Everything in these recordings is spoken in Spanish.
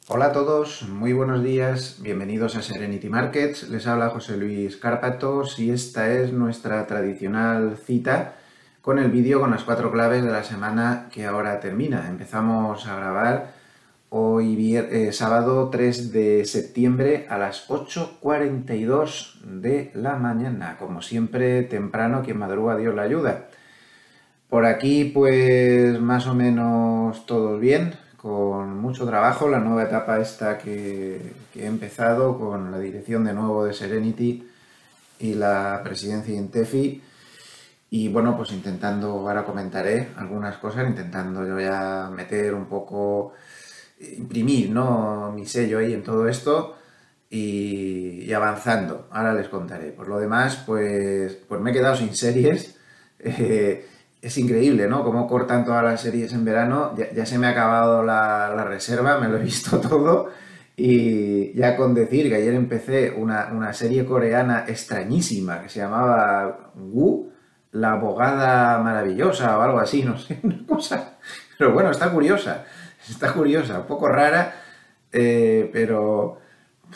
Hola a todos, muy buenos días, bienvenidos a Serenity Markets, les habla José Luis Cárpatos y esta es nuestra tradicional cita con el vídeo con las 4 claves de la semana que ahora termina. Empezamos a grabar hoy sábado 3 de septiembre a las 8:42 de la mañana, como siempre temprano, quien madruga Dios la ayuda. Por aquí pues más o menos todo bien, con mucho trabajo, la nueva etapa esta que he empezado con la dirección de nuevo de Serenity y la presidencia de Intefi. Y bueno, pues intentando, ahora comentaré algunas cosas, intentando yo ya meter un poco, imprimir, ¿no?, mi sello ahí en todo esto y avanzando. Ahora les contaré. Por lo demás, pues me he quedado sin series. Es increíble, ¿no? Cómo cortan todas las series en verano. Ya se me ha acabado la reserva, me lo he visto todo. Y ya con decir que ayer empecé una serie coreana extrañísima que se llamaba Wu, la abogada maravillosa o algo así, no sé, una cosa. Pero bueno, está curiosa, un poco rara, pero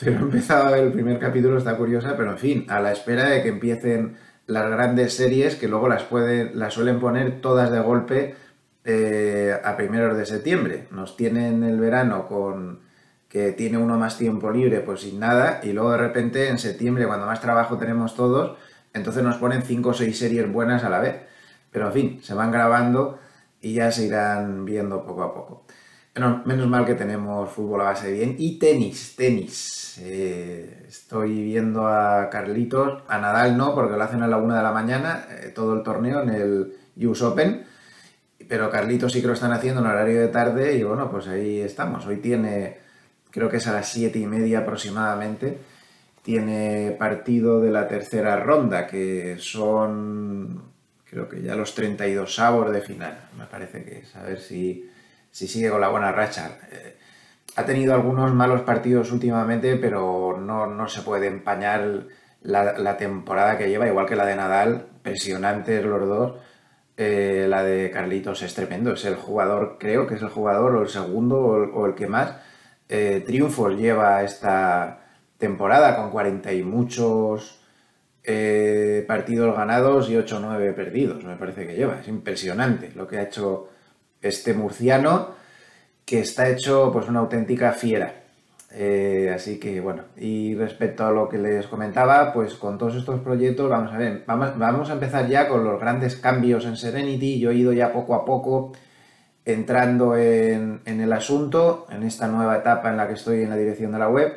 he empezado a ver el primer capítulo, está curiosa, pero en fin, a la espera de que empiecen las grandes series que luego las suelen poner todas de golpe a primeros de septiembre. Nos tienen el verano con que tiene uno más tiempo libre, pues sin nada, y luego de repente en septiembre, cuando más trabajo tenemos todos, entonces nos ponen 5 o 6 series buenas a la vez. Pero en fin, se van grabando y ya se irán viendo poco a poco. Bueno, menos mal que tenemos fútbol a base bien y tenis. Estoy viendo a Carlitos, a Nadal no, porque lo hacen a la 1 de la mañana, todo el torneo en el US Open, pero Carlitos sí que lo están haciendo en horario de tarde y bueno, pues ahí estamos. Hoy tiene, creo que es a las 7:30 aproximadamente, tiene partido de la tercera ronda, que son, creo que ya los 32avos de final, me parece que es, a ver si sigue con la buena racha. Ha tenido algunos malos partidos últimamente, pero no se puede empañar la temporada que lleva, igual que la de Nadal, impresionantes los dos. La de Carlitos es tremendo, es el jugador, creo que es el jugador o el segundo o el que más triunfos lleva esta temporada, con 40 y muchos partidos ganados y 8 o 9 perdidos, me parece que lleva. Es impresionante lo que ha hecho este murciano, que está hecho pues una auténtica fiera. Así que bueno, y respecto a lo que les comentaba, pues con todos estos proyectos vamos a ver, vamos a empezar ya con los grandes cambios en Serenity. Yo he ido ya poco a poco entrando en el asunto, en esta nueva etapa en la que estoy en la dirección de la web.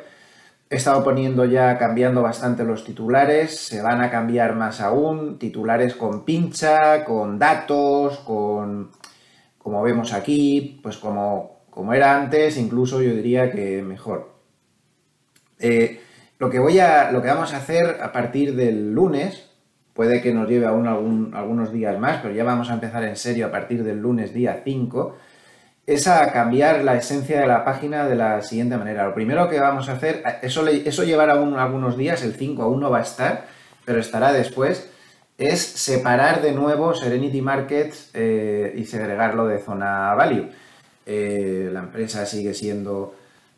He estado cambiando bastante los titulares, se van a cambiar más aún, titulares con pincha, con datos, como vemos aquí, pues como era antes, incluso yo diría que mejor. Lo que vamos a hacer a partir del lunes, puede que nos lleve aún algunos días más, pero ya vamos a empezar en serio a partir del lunes día 5, es a cambiar la esencia de la página de la siguiente manera. Lo primero que vamos a hacer, eso llevará aún algunos días, el 5 aún no va a estar, pero estará después, es separar de nuevo Serenity Markets y segregarlo de Zona Value. La empresa sigue siendo,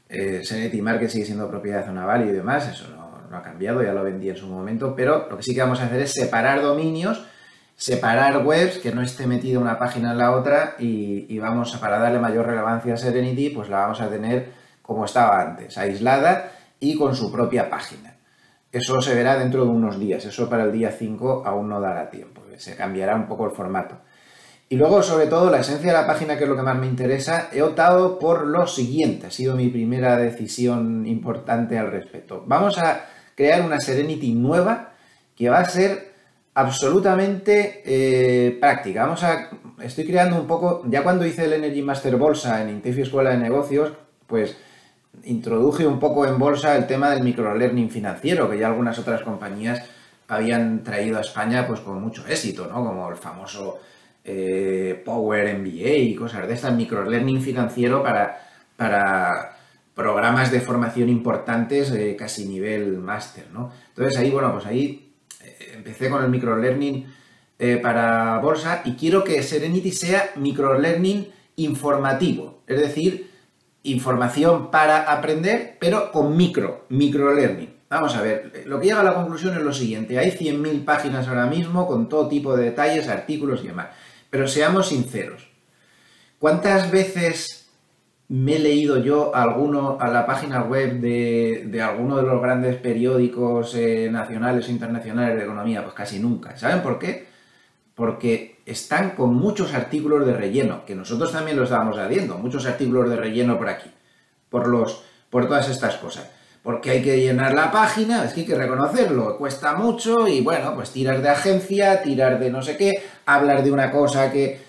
Serenity Markets sigue siendo propiedad de Zona Value y demás, eso no ha cambiado, ya lo vendí en su momento, pero lo que sí que vamos a hacer es separar dominios, separar webs, que no esté metida una página en la otra, y vamos, para darle mayor relevancia a Serenity, pues la vamos a tener como estaba antes, aislada y con su propia página. Eso se verá dentro de unos días, eso para el día 5 aún no dará tiempo, se cambiará un poco el formato. Y luego, sobre todo, la esencia de la página, que es lo que más me interesa, he optado por lo siguiente, ha sido mi primera decisión importante al respecto. Vamos a crear una Serenity nueva que va a ser absolutamente práctica. Estoy creando un poco, ya cuando hice el Energy Master Bolsa en Intefi Escuela de Negocios, pues introduje un poco en bolsa el tema del microlearning financiero, que ya algunas otras compañías habían traído a España pues con mucho éxito, ¿no? Como el famoso Power MBA y cosas de estas, microlearning financiero para programas de formación importantes, casi nivel máster, ¿no? Entonces ahí, bueno, pues ahí empecé con el microlearning para bolsa y quiero que Serenity sea microlearning informativo, es decir, información para aprender, pero con microlearning. Vamos a ver, lo que llega a la conclusión es lo siguiente. Hay 100.000 páginas ahora mismo con todo tipo de detalles, artículos y demás. Pero seamos sinceros. ¿Cuántas veces me he leído yo a la página web de alguno de los grandes periódicos nacionales o internacionales de economía? Pues casi nunca. ¿Saben por qué? Porque están con muchos artículos de relleno, que nosotros también lo estábamos haciendo, muchos artículos de relleno por aquí, por todas estas cosas. Porque hay que llenar la página, es que hay que reconocerlo, cuesta mucho y bueno, pues tirar de agencia, tirar de no sé qué, hablar de una cosa que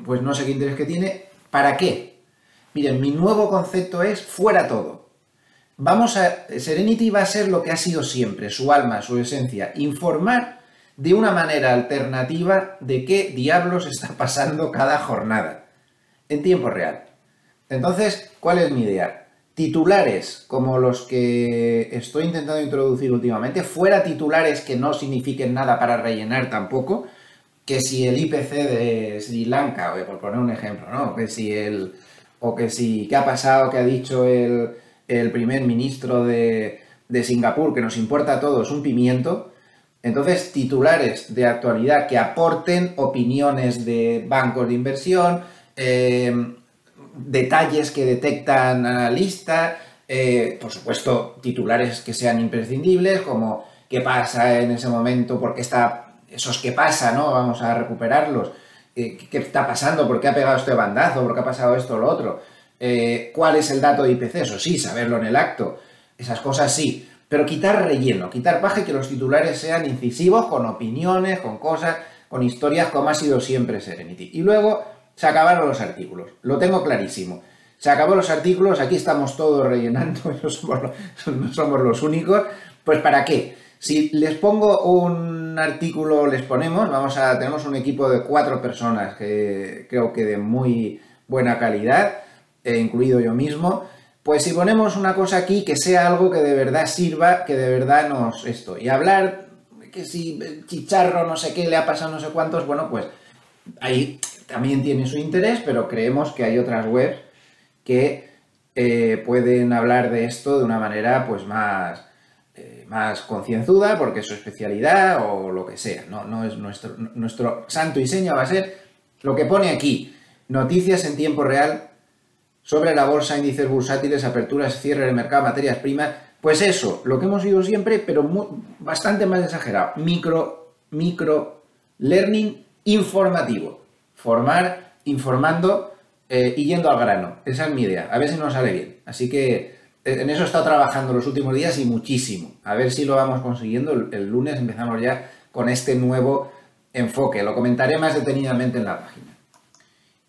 pues no sé qué interés que tiene. ¿Para qué? Miren, mi nuevo concepto es fuera todo. Serenity va a ser lo que ha sido siempre, su alma, su esencia, informar de una manera alternativa de qué diablos está pasando cada jornada, en tiempo real. Entonces, ¿cuál es mi idea? Titulares como los que estoy intentando introducir últimamente, fuera titulares que no signifiquen nada para rellenar tampoco, que si el IPC de Sri Lanka, por poner un ejemplo, ¿no? ¿Qué ha pasado, qué ha dicho el primer ministro de Singapur, que nos importa a todos un pimiento. Entonces, titulares de actualidad que aporten opiniones de bancos de inversión, detalles que detectan analistas, por supuesto, titulares que sean imprescindibles, como qué pasa en ese momento, por qué está, esos qué pasa, ¿no? Vamos a recuperarlos, qué está pasando, por qué ha pegado este bandazo, por qué ha pasado esto o lo otro, cuál es el dato de IPC, eso sí, saberlo en el acto, esas cosas sí, pero quitar relleno, quitar paja y que los titulares sean incisivos, con opiniones, con cosas, con historias, como ha sido siempre Serenity. Y luego se acabaron los artículos, lo tengo clarísimo. Se acabaron los artículos, aquí estamos todos rellenando, no somos los únicos. Pues ¿para qué? Si les pongo un artículo, tenemos un equipo de 4 personas que creo que de muy buena calidad, incluido yo mismo. Pues si ponemos una cosa aquí que sea algo que de verdad sirva, que de verdad y hablar que si el chicharro no sé qué le ha pasado no sé cuántos, bueno, pues ahí también tiene su interés, pero creemos que hay otras webs que pueden hablar de esto de una manera pues más concienzuda, porque es su especialidad o lo que sea. No es nuestro santo y seña, va a ser lo que pone aquí: noticias en tiempo real sobre la bolsa, índices bursátiles, aperturas, cierre del mercado, materias primas. Pues eso, lo que hemos oído siempre, pero bastante más exagerado. Micro learning informativo. Formar, informando y yendo al grano. Esa es mi idea. A ver si nos sale bien. Así que en eso he estado trabajando los últimos días y muchísimo. A ver si lo vamos consiguiendo. El lunes empezamos ya con este nuevo enfoque. Lo comentaré más detenidamente en la página.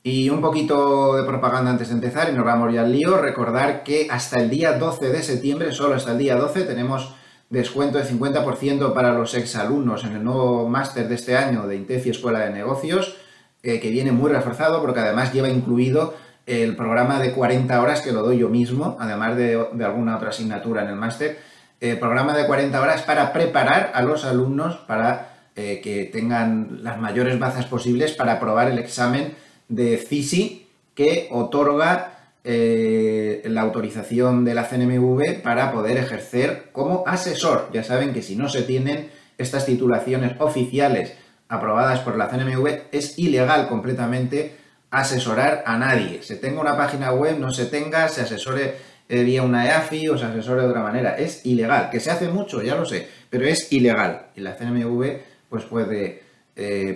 Y un poquito de propaganda antes de empezar y nos vamos ya al lío. Recordar que hasta el día 12 de septiembre, solo hasta el día 12, tenemos descuento de 50% para los exalumnos en el nuevo máster de este año de INTEFI Escuela de Negocios, que viene muy reforzado porque además lleva incluido el programa de 40 horas que lo doy yo mismo, además de alguna otra asignatura en el máster. El programa de 40 horas para preparar a los alumnos para que tengan las mayores bazas posibles para aprobar el examen de CISI que otorga la autorización de la CNMV para poder ejercer como asesor. Ya saben que si no se tienen estas titulaciones oficiales aprobadas por la CNMV, es ilegal completamente asesorar a nadie. Se tenga una página web, no se tenga, se asesore vía una EAFI o se asesore de otra manera. Es ilegal, que se hace mucho, ya lo sé, pero es ilegal. Y la CNMV pues puede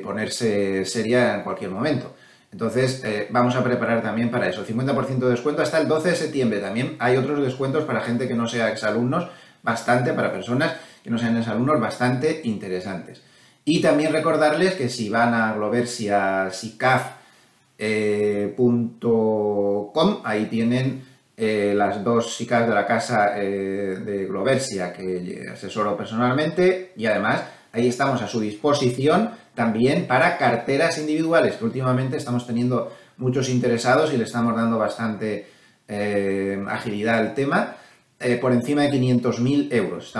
ponerse seria en cualquier momento. Entonces, vamos a preparar también para eso. 50% de descuento hasta el 12 de septiembre. También hay otros descuentos para gente que no sea exalumnos, para personas que no sean exalumnos, bastante interesantes. Y también recordarles que si van a gloversia.com, ahí tienen las 2 SICAF de la casa de Gloversia que asesoro personalmente, y además ahí estamos a su disposición también para carteras individuales, que últimamente estamos teniendo muchos interesados y le estamos dando bastante agilidad al tema. Por encima de 500.000 euros.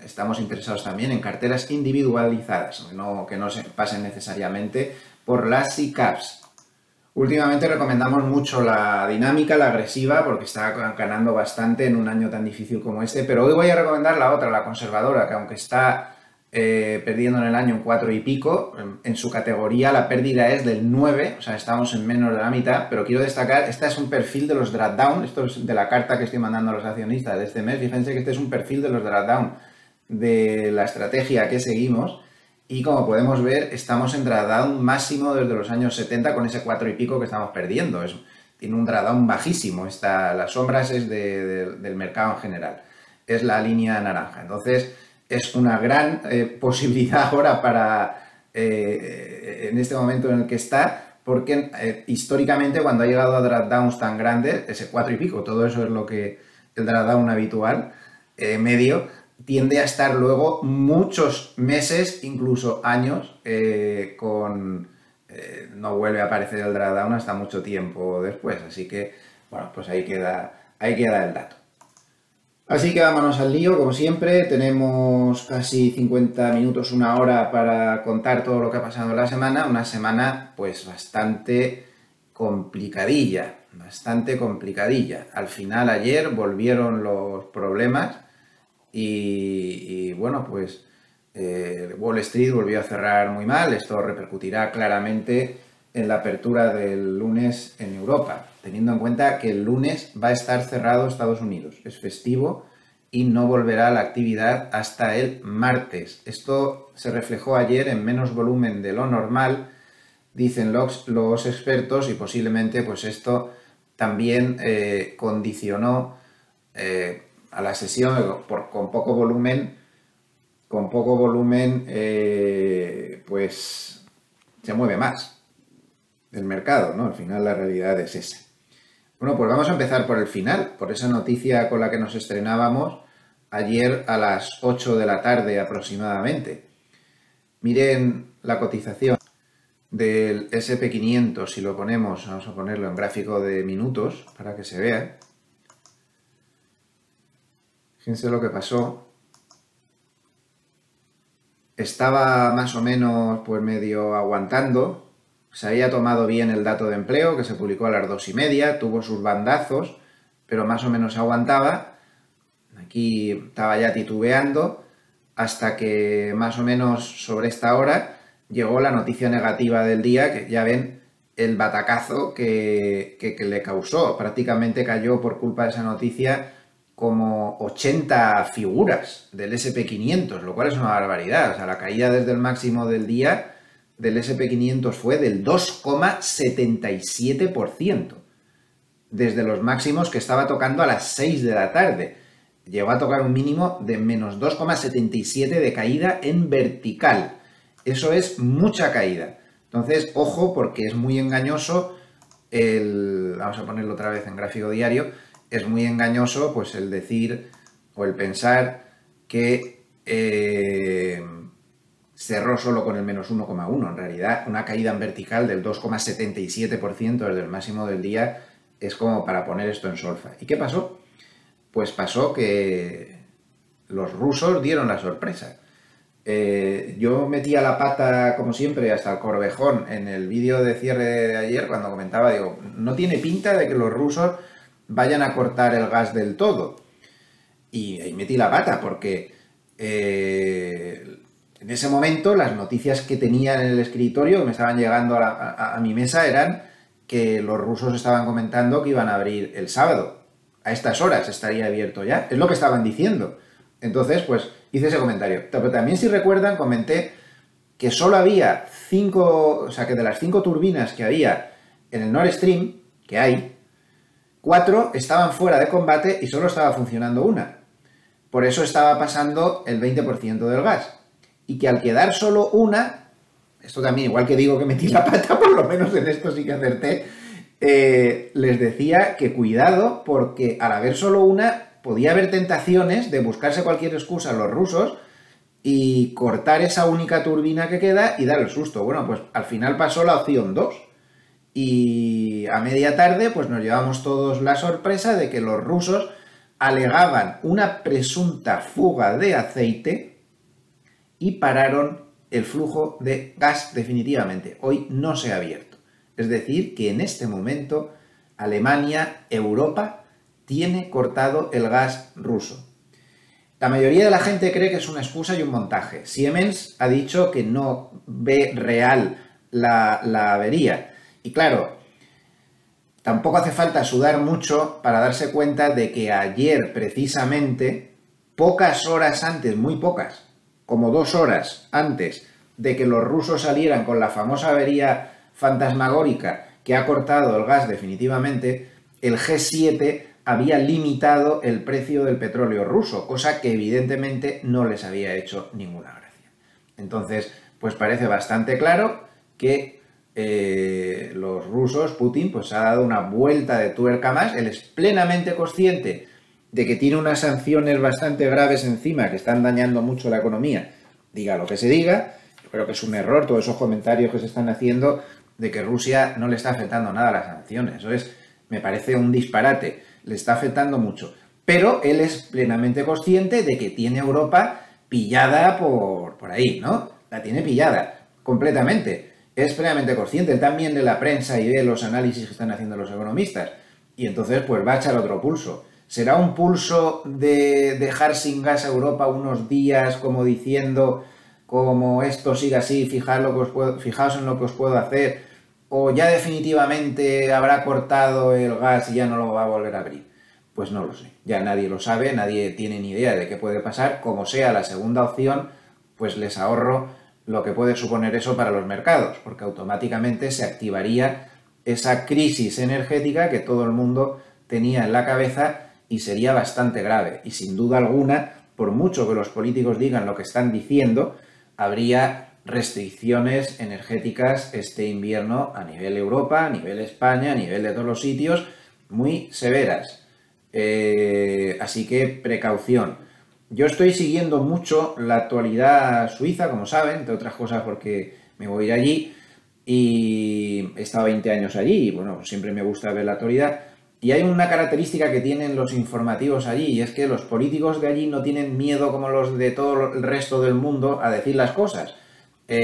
Estamos interesados también en carteras individualizadas, que no se pasen necesariamente por las SICAPs. Últimamente recomendamos mucho la dinámica, la agresiva, porque está ganando bastante en un año tan difícil como este, pero hoy voy a recomendar la otra, la conservadora, que aunque está perdiendo en el año un 4 y pico, en su categoría la pérdida es del 9, o sea, estamos en menos de la mitad, pero quiero destacar, este es un perfil de los drawdown, esto es de la carta que estoy mandando a los accionistas de este mes, fíjense que este es un perfil de los drawdown, de la estrategia que seguimos. Y como podemos ver, estamos en drawdown máximo desde los años 70 con ese 4 y pico que estamos perdiendo. Tiene un drawdown bajísimo. Las sombras es del mercado en general. Es la línea naranja. Entonces, es una gran posibilidad ahora para, en este momento en el que está, porque históricamente cuando ha llegado a drawdowns tan grandes, ese 4 y pico, todo eso es lo que el drawdown habitual, medio, tiende a estar luego muchos meses, incluso años, no vuelve a aparecer el drawdown hasta mucho tiempo después. Así que, bueno, pues ahí queda el dato. Así que vámonos al lío, como siempre. Tenemos casi 50 minutos, una hora para contar todo lo que ha pasado en la semana. Una semana, pues, bastante complicadilla. Al final, ayer volvieron los problemas. Y bueno, pues Wall Street volvió a cerrar muy mal. Esto repercutirá claramente en la apertura del lunes en Europa, teniendo en cuenta que el lunes va a estar cerrado Estados Unidos. Es festivo y no volverá a la actividad hasta el martes. Esto se reflejó ayer en menos volumen de lo normal, dicen los expertos, y posiblemente pues esto también condicionó a la sesión con poco volumen, pues se mueve más el mercado, ¿no? Al final la realidad es esa. Bueno, pues vamos a empezar por el final, por esa noticia con la que nos estrenábamos ayer a las 8 de la tarde aproximadamente. Miren la cotización del SP500, si lo ponemos, vamos a ponerlo en gráfico de minutos para que se vea. Fíjense lo que pasó. Estaba más o menos pues medio aguantando. Se había tomado bien el dato de empleo que se publicó a las 2:30, tuvo sus bandazos, pero más o menos aguantaba. Aquí estaba ya titubeando hasta que más o menos sobre esta hora llegó la noticia negativa del día, que ya ven el batacazo que le causó. Prácticamente cayó por culpa de esa noticia como 80 figuras del SP500, lo cual es una barbaridad. O sea, la caída desde el máximo del día del SP500 fue del 2,77%, desde los máximos que estaba tocando a las 6 de la tarde. Llegó a tocar un mínimo de menos 2,77 de caída en vertical. Eso es mucha caída. Entonces, ojo, porque es muy engañoso vamos a ponerlo otra vez en gráfico diario. Es muy engañoso pues el decir o el pensar que cerró solo con el menos 1,1. En realidad, una caída en vertical del 2,77% desde el máximo del día es como para poner esto en solfa. ¿Y qué pasó? Pues pasó que los rusos dieron la sorpresa. Yo metía la pata, como siempre, hasta el corvejón en el vídeo de cierre de ayer cuando comentaba, digo, no tiene pinta de que los rusos vayan a cortar el gas del todo. Y ahí metí la pata porque en ese momento las noticias que tenía en el escritorio que me estaban llegando a mi mesa eran que los rusos estaban comentando que iban a abrir el sábado. A estas horas estaría abierto ya. Es lo que estaban diciendo. Entonces, pues hice ese comentario. Pero también, si recuerdan, comenté que solo había 5, o sea, que de las 5 turbinas que había en el Nord Stream, que hay, 4 estaban fuera de combate y solo estaba funcionando una. Por eso estaba pasando el 20% del gas. Y que al quedar solo una, esto también, igual que digo que metí la pata, por lo menos en esto sí que acerté, les decía que cuidado, porque al haber solo una, podía haber tentaciones de buscarse cualquier excusa a los rusos y cortar esa única turbina que queda y dar el susto. Bueno, pues al final pasó la opción 2. Y a media tarde, pues nos llevamos todos la sorpresa de que los rusos alegaban una presunta fuga de aceite y pararon el flujo de gas definitivamente. Hoy no se ha abierto. Es decir, que en este momento Alemania, Europa, tiene cortado el gas ruso. La mayoría de la gente cree que es una excusa y un montaje. Siemens ha dicho que no ve real la avería. Y claro, tampoco hace falta sudar mucho para darse cuenta de que ayer, precisamente, pocas horas antes, muy pocas, como 2 horas antes de que los rusos salieran con la famosa avería fantasmagórica que ha cortado el gas definitivamente, el G7 había limitado el precio del petróleo ruso, cosa que evidentemente no les había hecho ninguna gracia. Entonces, pues parece bastante claro que los rusos, Putin, pues ha dado una vuelta de tuerca más. Él es plenamente consciente de que tiene unas sanciones bastante graves encima que están dañando mucho la economía, diga lo que se diga. Yo creo que es un error todos esos comentarios que se están haciendo de que Rusia no le está afectando nada a las sanciones. Eso me parece un disparate, le está afectando mucho. Pero él es plenamente consciente de que tiene Europa pillada por ahí, ¿no? La tiene pillada completamente. Es plenamente consciente. Él también de la prensa y de los análisis que están haciendo los economistas. Y entonces pues va a echar otro pulso. ¿Será un pulso de dejar sin gas a Europa unos días como diciendo, como esto sigue así, fijaos en lo que os puedo hacer? ¿O ya definitivamente habrá cortado el gas y ya no lo va a volver a abrir? Pues no lo sé. Ya nadie lo sabe, nadie tiene ni idea de qué puede pasar. Como sea la segunda opción, pues les ahorro lo que puede suponer eso para los mercados, porque automáticamente se activaría esa crisis energética que todo el mundo tenía en la cabeza y sería bastante grave. Y sin duda alguna, por mucho que los políticos digan lo que están diciendo, habría restricciones energéticas este invierno a nivel Europa, a nivel España, a nivel de todos los sitios, muy severas. Así que precaución. Yo estoy siguiendo mucho la actualidad suiza, como saben, entre otras cosas porque me voy a ir allí y he estado 20 años allí y bueno, siempre me gusta ver la actualidad. Y hay una característica que tienen los informativos allí y es que los políticos de allí no tienen miedo como los de todo el resto del mundo a decir las cosas. No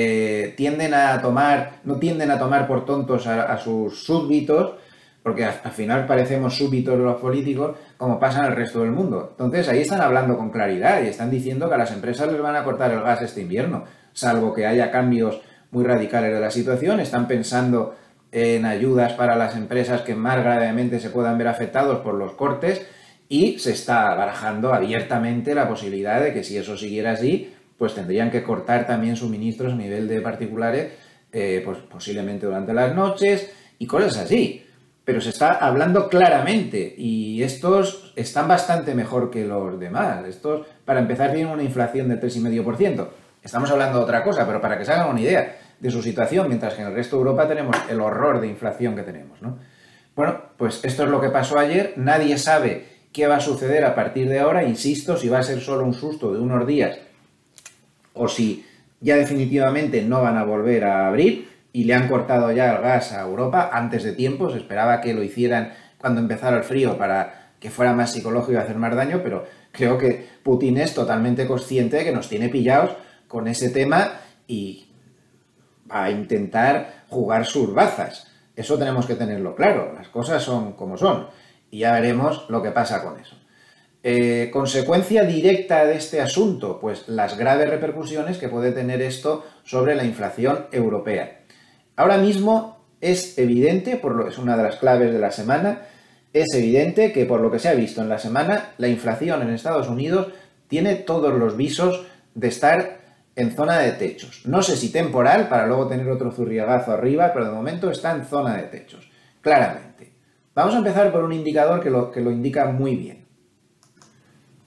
tienden a tomar por tontos a sus súbditos, porque al final parecemos súbditos los políticos, como pasa en el resto del mundo. Entonces ahí están hablando con claridad y están diciendo que a las empresas les van a cortar el gas este invierno, salvo que haya cambios muy radicales de la situación. Están pensando en ayudas para las empresas que más gravemente se puedan ver afectados por los cortes y se está barajando abiertamente la posibilidad de que si eso siguiera así, pues tendrían que cortar también suministros a nivel de particulares, pues posiblemente durante las noches y cosas así. Pero se está hablando claramente y estos están bastante mejor que los demás. Estos, para empezar, tienen una inflación del 3,5%. Estamos hablando de otra cosa, pero para que se hagan una idea de su situación, mientras que en el resto de Europa tenemos el horror de inflación que tenemos, ¿no? Bueno, pues esto es lo que pasó ayer. Nadie sabe qué va a suceder a partir de ahora. Insisto, si va a ser solo un susto de unos días o si ya definitivamente no van a volver a abrir y le han cortado ya el gas a Europa antes de tiempo. Se esperaba que lo hicieran cuando empezara el frío para que fuera más psicológico y hacer más daño, pero creo que Putin es totalmente consciente de que nos tiene pillados con ese tema y va a intentar jugar sus bazas. Eso tenemos que tenerlo claro. Las cosas son como son y ya veremos lo que pasa con eso. Consecuencia directa de este asunto, pues las graves repercusiones que puede tener esto sobre la inflación europea. Ahora mismo es evidente, es una de las claves de la semana, es evidente que por lo que se ha visto en la semana, la inflación en Estados Unidos tiene todos los visos de estar en zona de techos. No sé si temporal, para luego tener otro zurriagazo arriba, pero de momento está en zona de techos, claramente. Vamos a empezar por un indicador que lo indica muy bien.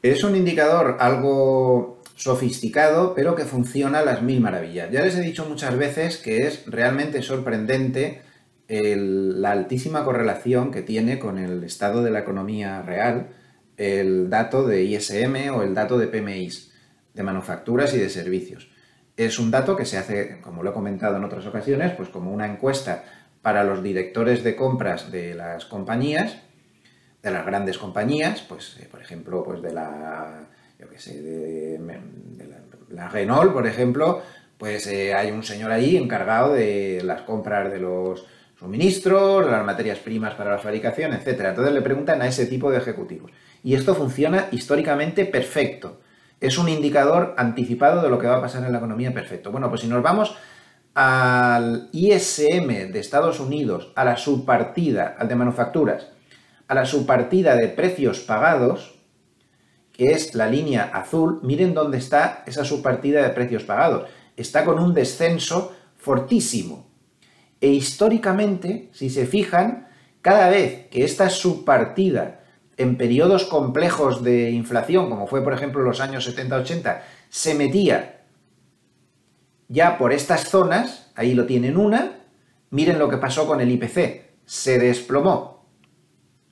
Es un indicador algo sofisticado, pero que funciona a las mil maravillas. Ya les he dicho muchas veces que es realmente sorprendente la altísima correlación que tiene con el estado de la economía real el dato de ISM o el dato de PMIs, de manufacturas y de servicios. Es un dato que se hace, como lo he comentado en otras ocasiones, pues como una encuesta para los directores de compras de las compañías, de las grandes compañías, pues por ejemplo, pues de la, yo qué sé, de la Renault, por ejemplo, pues hay un señor allí encargado de las compras de los suministros, las materias primas para la fabricación, etc. Entonces le preguntan a ese tipo de ejecutivos. Y esto funciona históricamente perfecto. Es un indicador anticipado de lo que va a pasar en la economía perfecto. Bueno, pues si nos vamos al ISM de Estados Unidos, a la subpartida, al de manufacturas, a la subpartida de precios pagados, que es la línea azul, miren dónde está esa subpartida de precios pagados. Está con un descenso fortísimo. E históricamente, si se fijan, cada vez que esta subpartida en periodos complejos de inflación, como fue por ejemplo los años 70-80, se metía ya por estas zonas, ahí lo tienen una, miren lo que pasó con el IPC, se desplomó,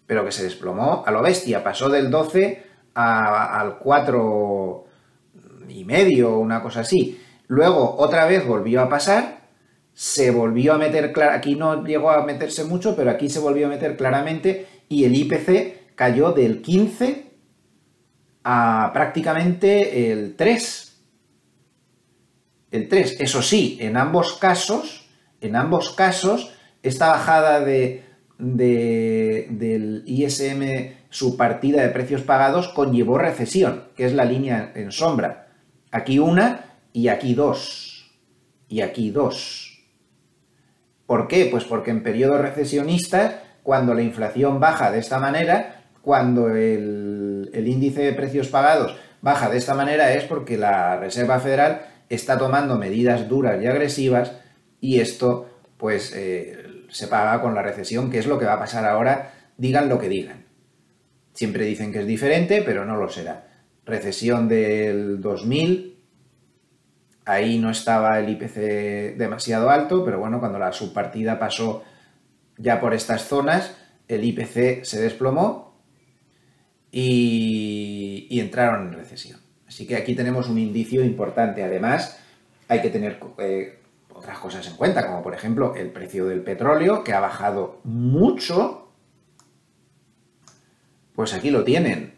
pero que se desplomó a lo bestia, pasó del 12 al 4,5, una cosa así. Luego otra vez volvió a pasar, se volvió a meter, aquí no llegó a meterse mucho, pero aquí se volvió a meter claramente y el IPC cayó del 15 a prácticamente el 3. El 3. Eso sí, en ambos casos, esta bajada del ISM, su partida de precios pagados, conllevó recesión, que es la línea en sombra. Aquí una y aquí dos. Y aquí dos. ¿Por qué? Pues porque en periodos recesionistas, cuando la inflación baja de esta manera, cuando el índice de precios pagados baja de esta manera, es porque la Reserva Federal está tomando medidas duras y agresivas y esto pues se paga con la recesión, que es lo que va a pasar ahora, digan lo que digan. Siempre dicen que es diferente, pero no lo será. Recesión del 2000, ahí no estaba el IPC demasiado alto, pero bueno, cuando la subpartida pasó ya por estas zonas, el IPC se desplomó y entraron en recesión. Así que aquí tenemos un indicio importante. Además, hay que tener otras cosas en cuenta, como por ejemplo el precio del petróleo, que ha bajado mucho. Pues aquí lo tienen,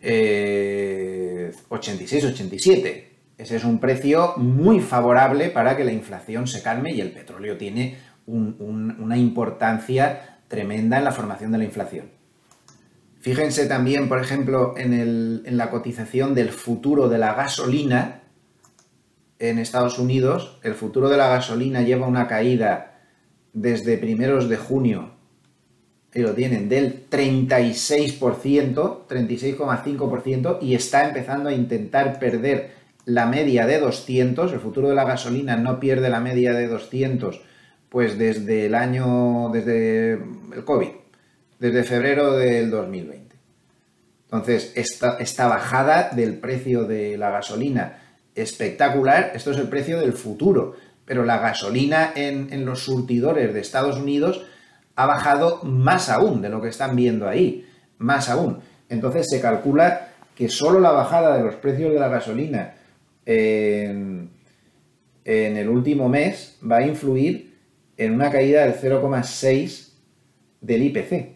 86, 87. Ese es un precio muy favorable para que la inflación se calme y el petróleo tiene una importancia tremenda en la formación de la inflación. Fíjense también, por ejemplo, en la cotización del futuro de la gasolina en Estados Unidos. El futuro de la gasolina lleva una caída desde primeros de junio, ahí lo tienen, del 36%, 36,5%, y está empezando a intentar perder la media de 200. El futuro de la gasolina no pierde la media de 200 pues desde desde el COVID. Desde febrero del 2020. Entonces, esta bajada del precio de la gasolina espectacular, esto es el precio del futuro, pero la gasolina en los surtidores de Estados Unidos ha bajado más aún de lo que están viendo ahí, más aún. Entonces se calcula que solo la bajada de los precios de la gasolina en el último mes va a influir en una caída del 0,6 del IPC.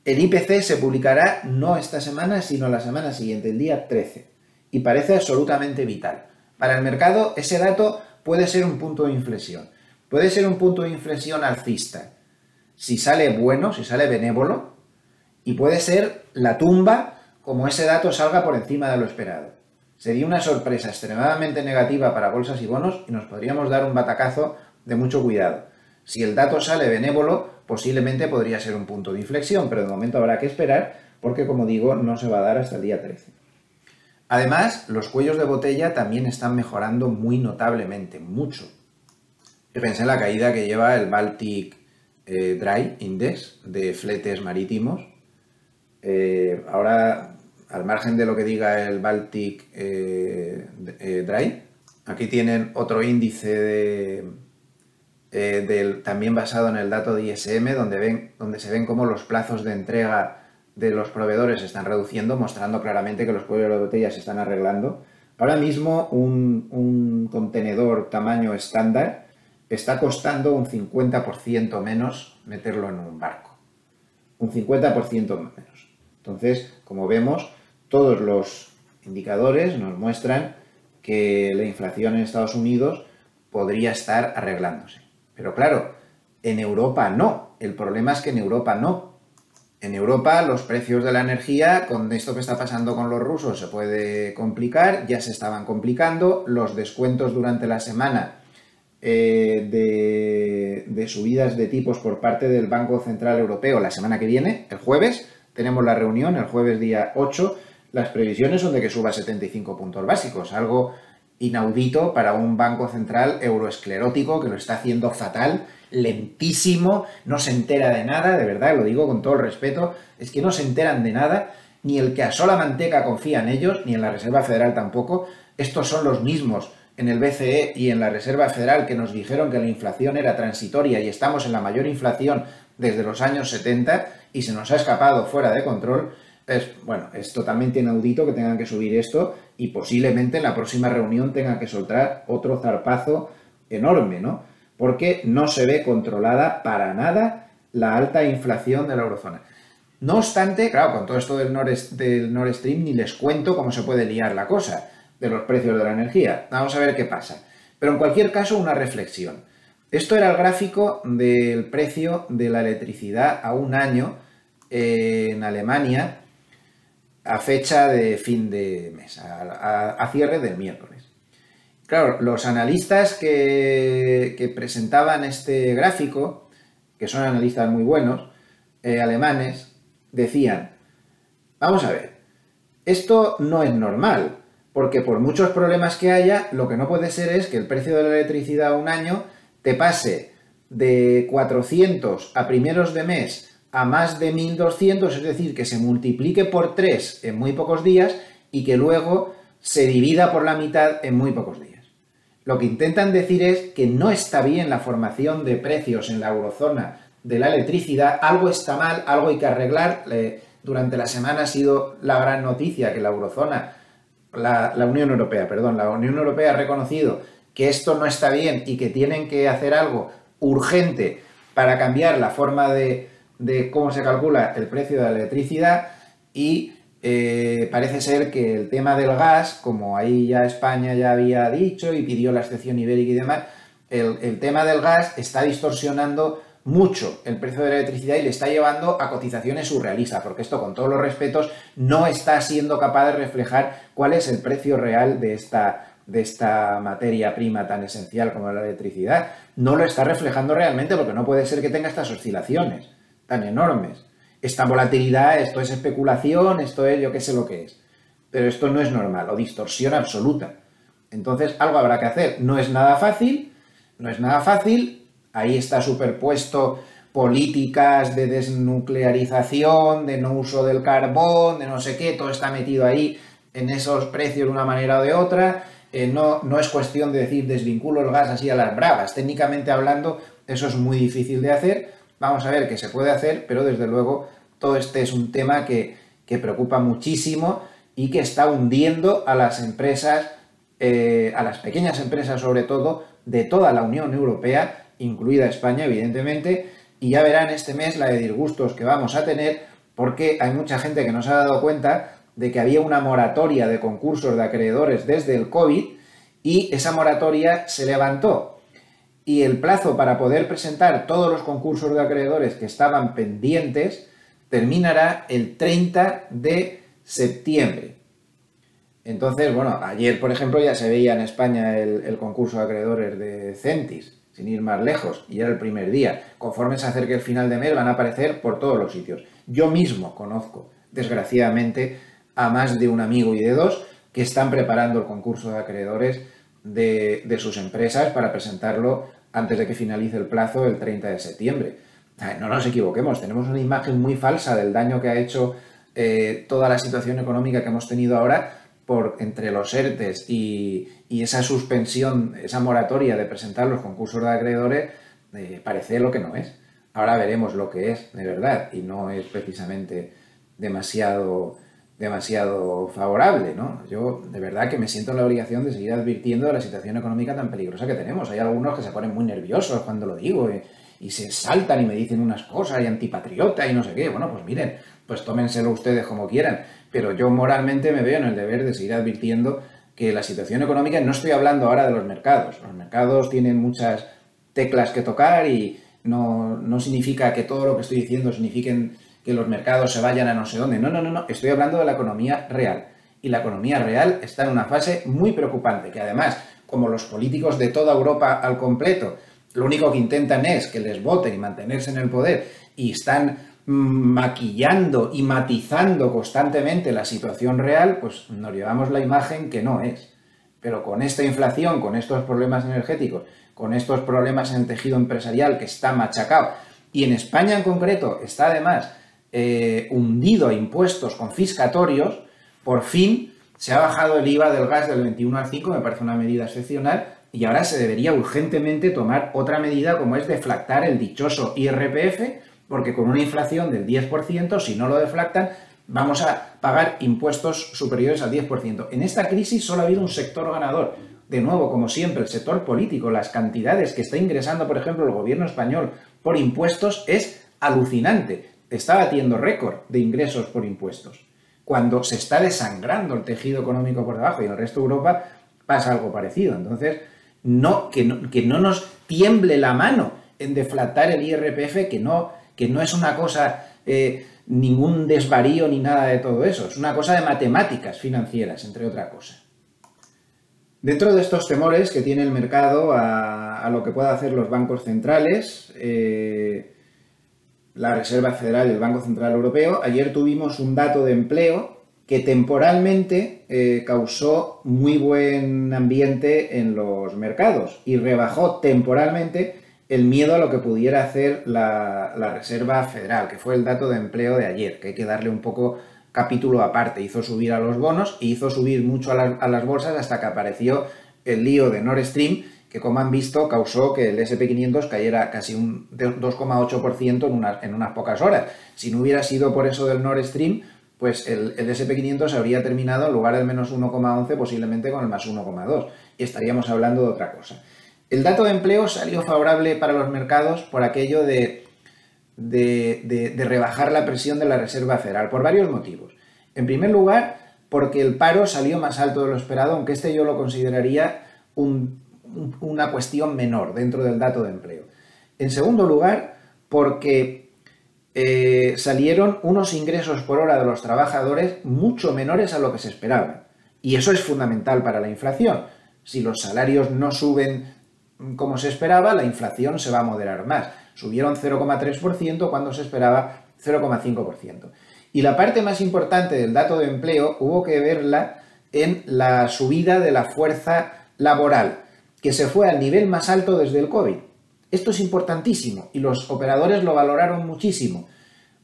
El IPC se publicará no esta semana, sino la semana siguiente, el día 13, y parece absolutamente vital. Para el mercado, ese dato puede ser un punto de inflexión. Puede ser un punto de inflexión alcista, si sale bueno, si sale benévolo, y puede ser la tumba, como ese dato salga por encima de lo esperado. Sería una sorpresa extremadamente negativa para bolsas y bonos y nos podríamos dar un batacazo de mucho cuidado. Si el dato sale benévolo, posiblemente podría ser un punto de inflexión, pero de momento habrá que esperar porque, como digo, no se va a dar hasta el día 13. Además, los cuellos de botella también están mejorando muy notablemente, mucho. Pensé en la caída que lleva el Baltic Dry Index de fletes marítimos. Ahora, al margen de lo que diga el Baltic Dry, aquí tienen otro índice también basado en el dato de ISM, donde se ven cómo los plazos de entrega de los proveedores se están reduciendo, mostrando claramente que los cuellos de botella se están arreglando. Ahora mismo un contenedor tamaño estándar está costando un 50% menos meterlo en un barco. Un 50% menos. Entonces, como vemos, todos los indicadores nos muestran que la inflación en Estados Unidos podría estar arreglándose. Pero claro, En Europa no. El problema es que en Europa no. En Europa los precios de la energía, con esto que está pasando con los rusos, se puede complicar, ya se estaban complicando, los descuentos durante la semana de subidas de tipos por parte del Banco Central Europeo la semana que viene, el jueves, tenemos la reunión, el jueves día 8, las previsiones son de que suba 75 puntos básicos, algo inaudito para un banco central euroesclerótico que lo está haciendo fatal, lentísimo, no se entera de nada, de verdad, lo digo con todo el respeto, es que no se enteran de nada, ni el que asó la manteca confía en ellos, ni en la Reserva Federal tampoco. Estos son los mismos en el BCE y en la Reserva Federal que nos dijeron que la inflación era transitoria y estamos en la mayor inflación desde los años 70 y se nos ha escapado fuera de control. Es totalmente inaudito que tengan que subir esto y posiblemente en la próxima reunión tengan que soltar otro zarpazo enorme, ¿no? Porque no se ve controlada para nada la alta inflación de la eurozona. No obstante, claro, con todo esto del Nord Stream ni les cuento cómo se puede liar la cosa de los precios de la energía. Vamos a ver qué pasa. Pero en cualquier caso, una reflexión. Esto era el gráfico del precio de la electricidad a un año en Alemania a fecha de fin de mes, a cierre del miércoles. Claro, los analistas que presentaban este gráfico, que son analistas muy buenos, alemanes, decían, vamos a ver, esto no es normal, porque por muchos problemas que haya, lo que no puede ser es que el precio de la electricidad a un año te pase de 400 a primeros de mes a más de 1.200, es decir, que se multiplique por 3 en muy pocos días y que luego se divida por la mitad en muy pocos días. Lo que intentan decir es que no está bien la formación de precios en la eurozona de la electricidad, algo está mal, algo hay que arreglar. Durante la semana ha sido la gran noticia que la eurozona, la Unión Europea ha reconocido que esto no está bien y que tienen que hacer algo urgente para cambiar la forma de cómo se calcula el precio de la electricidad y parece ser que el tema del gas, como ahí ya España ya había dicho y pidió la excepción ibérica y demás, el tema del gas está distorsionando mucho el precio de la electricidad y le está llevando a cotizaciones surrealistas, porque esto, con todos los respetos, no está siendo capaz de reflejar cuál es el precio real de esta materia prima tan esencial como la electricidad. No lo está reflejando realmente porque no puede ser que tenga estas oscilaciones tan enormes. Esta volatilidad, esto es especulación, esto es yo qué sé lo que es. Pero esto no es normal, o distorsión absoluta. Entonces, algo habrá que hacer. No es nada fácil, Ahí está superpuesto políticas de desnuclearización, de no uso del carbón, de no sé qué, todo está metido ahí en esos precios de una manera o de otra. No es cuestión de decir desvinculo el gas así a las bravas. Técnicamente hablando, eso es muy difícil de hacer. Vamos a ver qué se puede hacer, pero desde luego todo este es un tema que preocupa muchísimo y que está hundiendo a las empresas, a las pequeñas empresas sobre todo, de toda la Unión Europea, incluida España, evidentemente, y ya verán este mes la de disgustos que vamos a tener, porque hay mucha gente que no se ha dado cuenta de que había una moratoria de concursos de acreedores desde el COVID y esa moratoria se levantó. Y el plazo para poder presentar todos los concursos de acreedores que estaban pendientes terminará el 30 de septiembre. Entonces, bueno, ayer, por ejemplo, ya se veía en España el concurso de acreedores de Centis, sin ir más lejos, y era el primer día. Conforme se acerque el final de mes van a aparecer por todos los sitios. Yo mismo conozco, desgraciadamente, a más de un amigo y de dos que están preparando el concurso de acreedores de sus empresas para presentarlo antes de que finalice el plazo el 30 de septiembre. No nos equivoquemos, tenemos una imagen muy falsa del daño que ha hecho toda la situación económica que hemos tenido ahora entre los ERTES y esa suspensión, esa moratoria de presentar los concursos de acreedores, parece lo que no es. Ahora veremos lo que es, de verdad, y no es precisamente demasiado favorable, ¿no? Yo, de verdad, que me siento en la obligación de seguir advirtiendo de la situación económica tan peligrosa que tenemos. Hay algunos que se ponen muy nerviosos cuando lo digo y se saltan y me dicen unas cosas y antipatriota y no sé qué. Bueno, pues miren, pues tómenselo ustedes como quieran, pero yo moralmente me veo en el deber de seguir advirtiendo que la situación económica, no estoy hablando ahora de los mercados tienen muchas teclas que tocar y no significa que todo lo que estoy diciendo signifique que los mercados se vayan a no sé dónde. No, no, no, no. Estoy hablando de la economía real. Y la economía real está en una fase muy preocupante, que además, como los políticos de toda Europa al completo, lo único que intentan es que les voten y mantenerse en el poder, y están maquillando y matizando constantemente la situación real, pues nos llevamos la imagen que no es. Pero con esta inflación, con estos problemas energéticos, con estos problemas en el tejido empresarial que está machacado, y en España en concreto está además hundido a impuestos confiscatorios, por fin se ha bajado el IVA del gas del 21 al 5, me parece una medida excepcional, y ahora se debería urgentemente tomar otra medida como es deflactar el dichoso IRPF, porque con una inflación del 10%, si no lo deflactan, vamos a pagar impuestos superiores al 10%. En esta crisis solo ha habido un sector ganador. De nuevo, como siempre, el sector político, las cantidades que está ingresando, por ejemplo, el gobierno español por impuestos es alucinante. Está batiendo récord de ingresos por impuestos. Cuando se está desangrando el tejido económico por debajo y en el resto de Europa pasa algo parecido. Entonces, que no nos tiemble la mano en deflactar el IRPF, que no es una cosa, ningún desvarío ni nada de todo eso. Es una cosa de matemáticas financieras, entre otras cosas. Dentro de estos temores que tiene el mercado a lo que puedan hacer los bancos centrales, la Reserva Federal y el Banco Central Europeo, ayer tuvimos un dato de empleo que temporalmente causó muy buen ambiente en los mercados y rebajó temporalmente el miedo a lo que pudiera hacer la Reserva Federal, que fue el dato de empleo de ayer, que hay que darle un poco capítulo aparte. Hizo subir a los bonos y hizo subir mucho a las bolsas hasta que apareció el lío de Nord Stream, que como han visto causó que el S&P 500 cayera casi un 2,8% en unas pocas horas. Si no hubiera sido por eso del Nord Stream, pues el S&P 500 habría terminado en lugar del menos 1,11 posiblemente con el más 1,2 y estaríamos hablando de otra cosa. El dato de empleo salió favorable para los mercados por aquello de rebajar la presión de la Reserva Federal, por varios motivos. En primer lugar, porque el paro salió más alto de lo esperado, aunque este yo lo consideraría una cuestión menor dentro del dato de empleo. En segundo lugar, porque salieron unos ingresos por hora de los trabajadores mucho menores a lo que se esperaba. Y eso es fundamental para la inflación. Si los salarios no suben como se esperaba, la inflación se va a moderar más. Subieron 0,3% cuando se esperaba 0,5%. Y la parte más importante del dato de empleo hubo que verla en la subida de la fuerza laboral, que se fue al nivel más alto desde el COVID. Esto es importantísimo y los operadores lo valoraron muchísimo,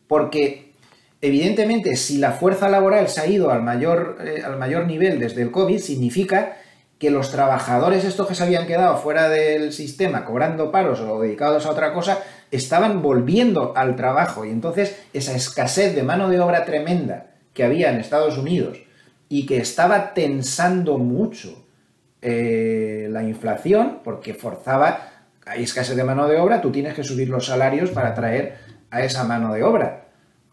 porque evidentemente si la fuerza laboral se ha ido al mayor nivel desde el COVID, significa que los trabajadores estos que se habían quedado fuera del sistema cobrando paros o dedicados a otra cosa, estaban volviendo al trabajo y entonces esa escasez de mano de obra tremenda que había en Estados Unidos y que estaba tensando mucho la inflación porque forzaba, hay escasez de mano de obra, tú tienes que subir los salarios para atraer a esa mano de obra.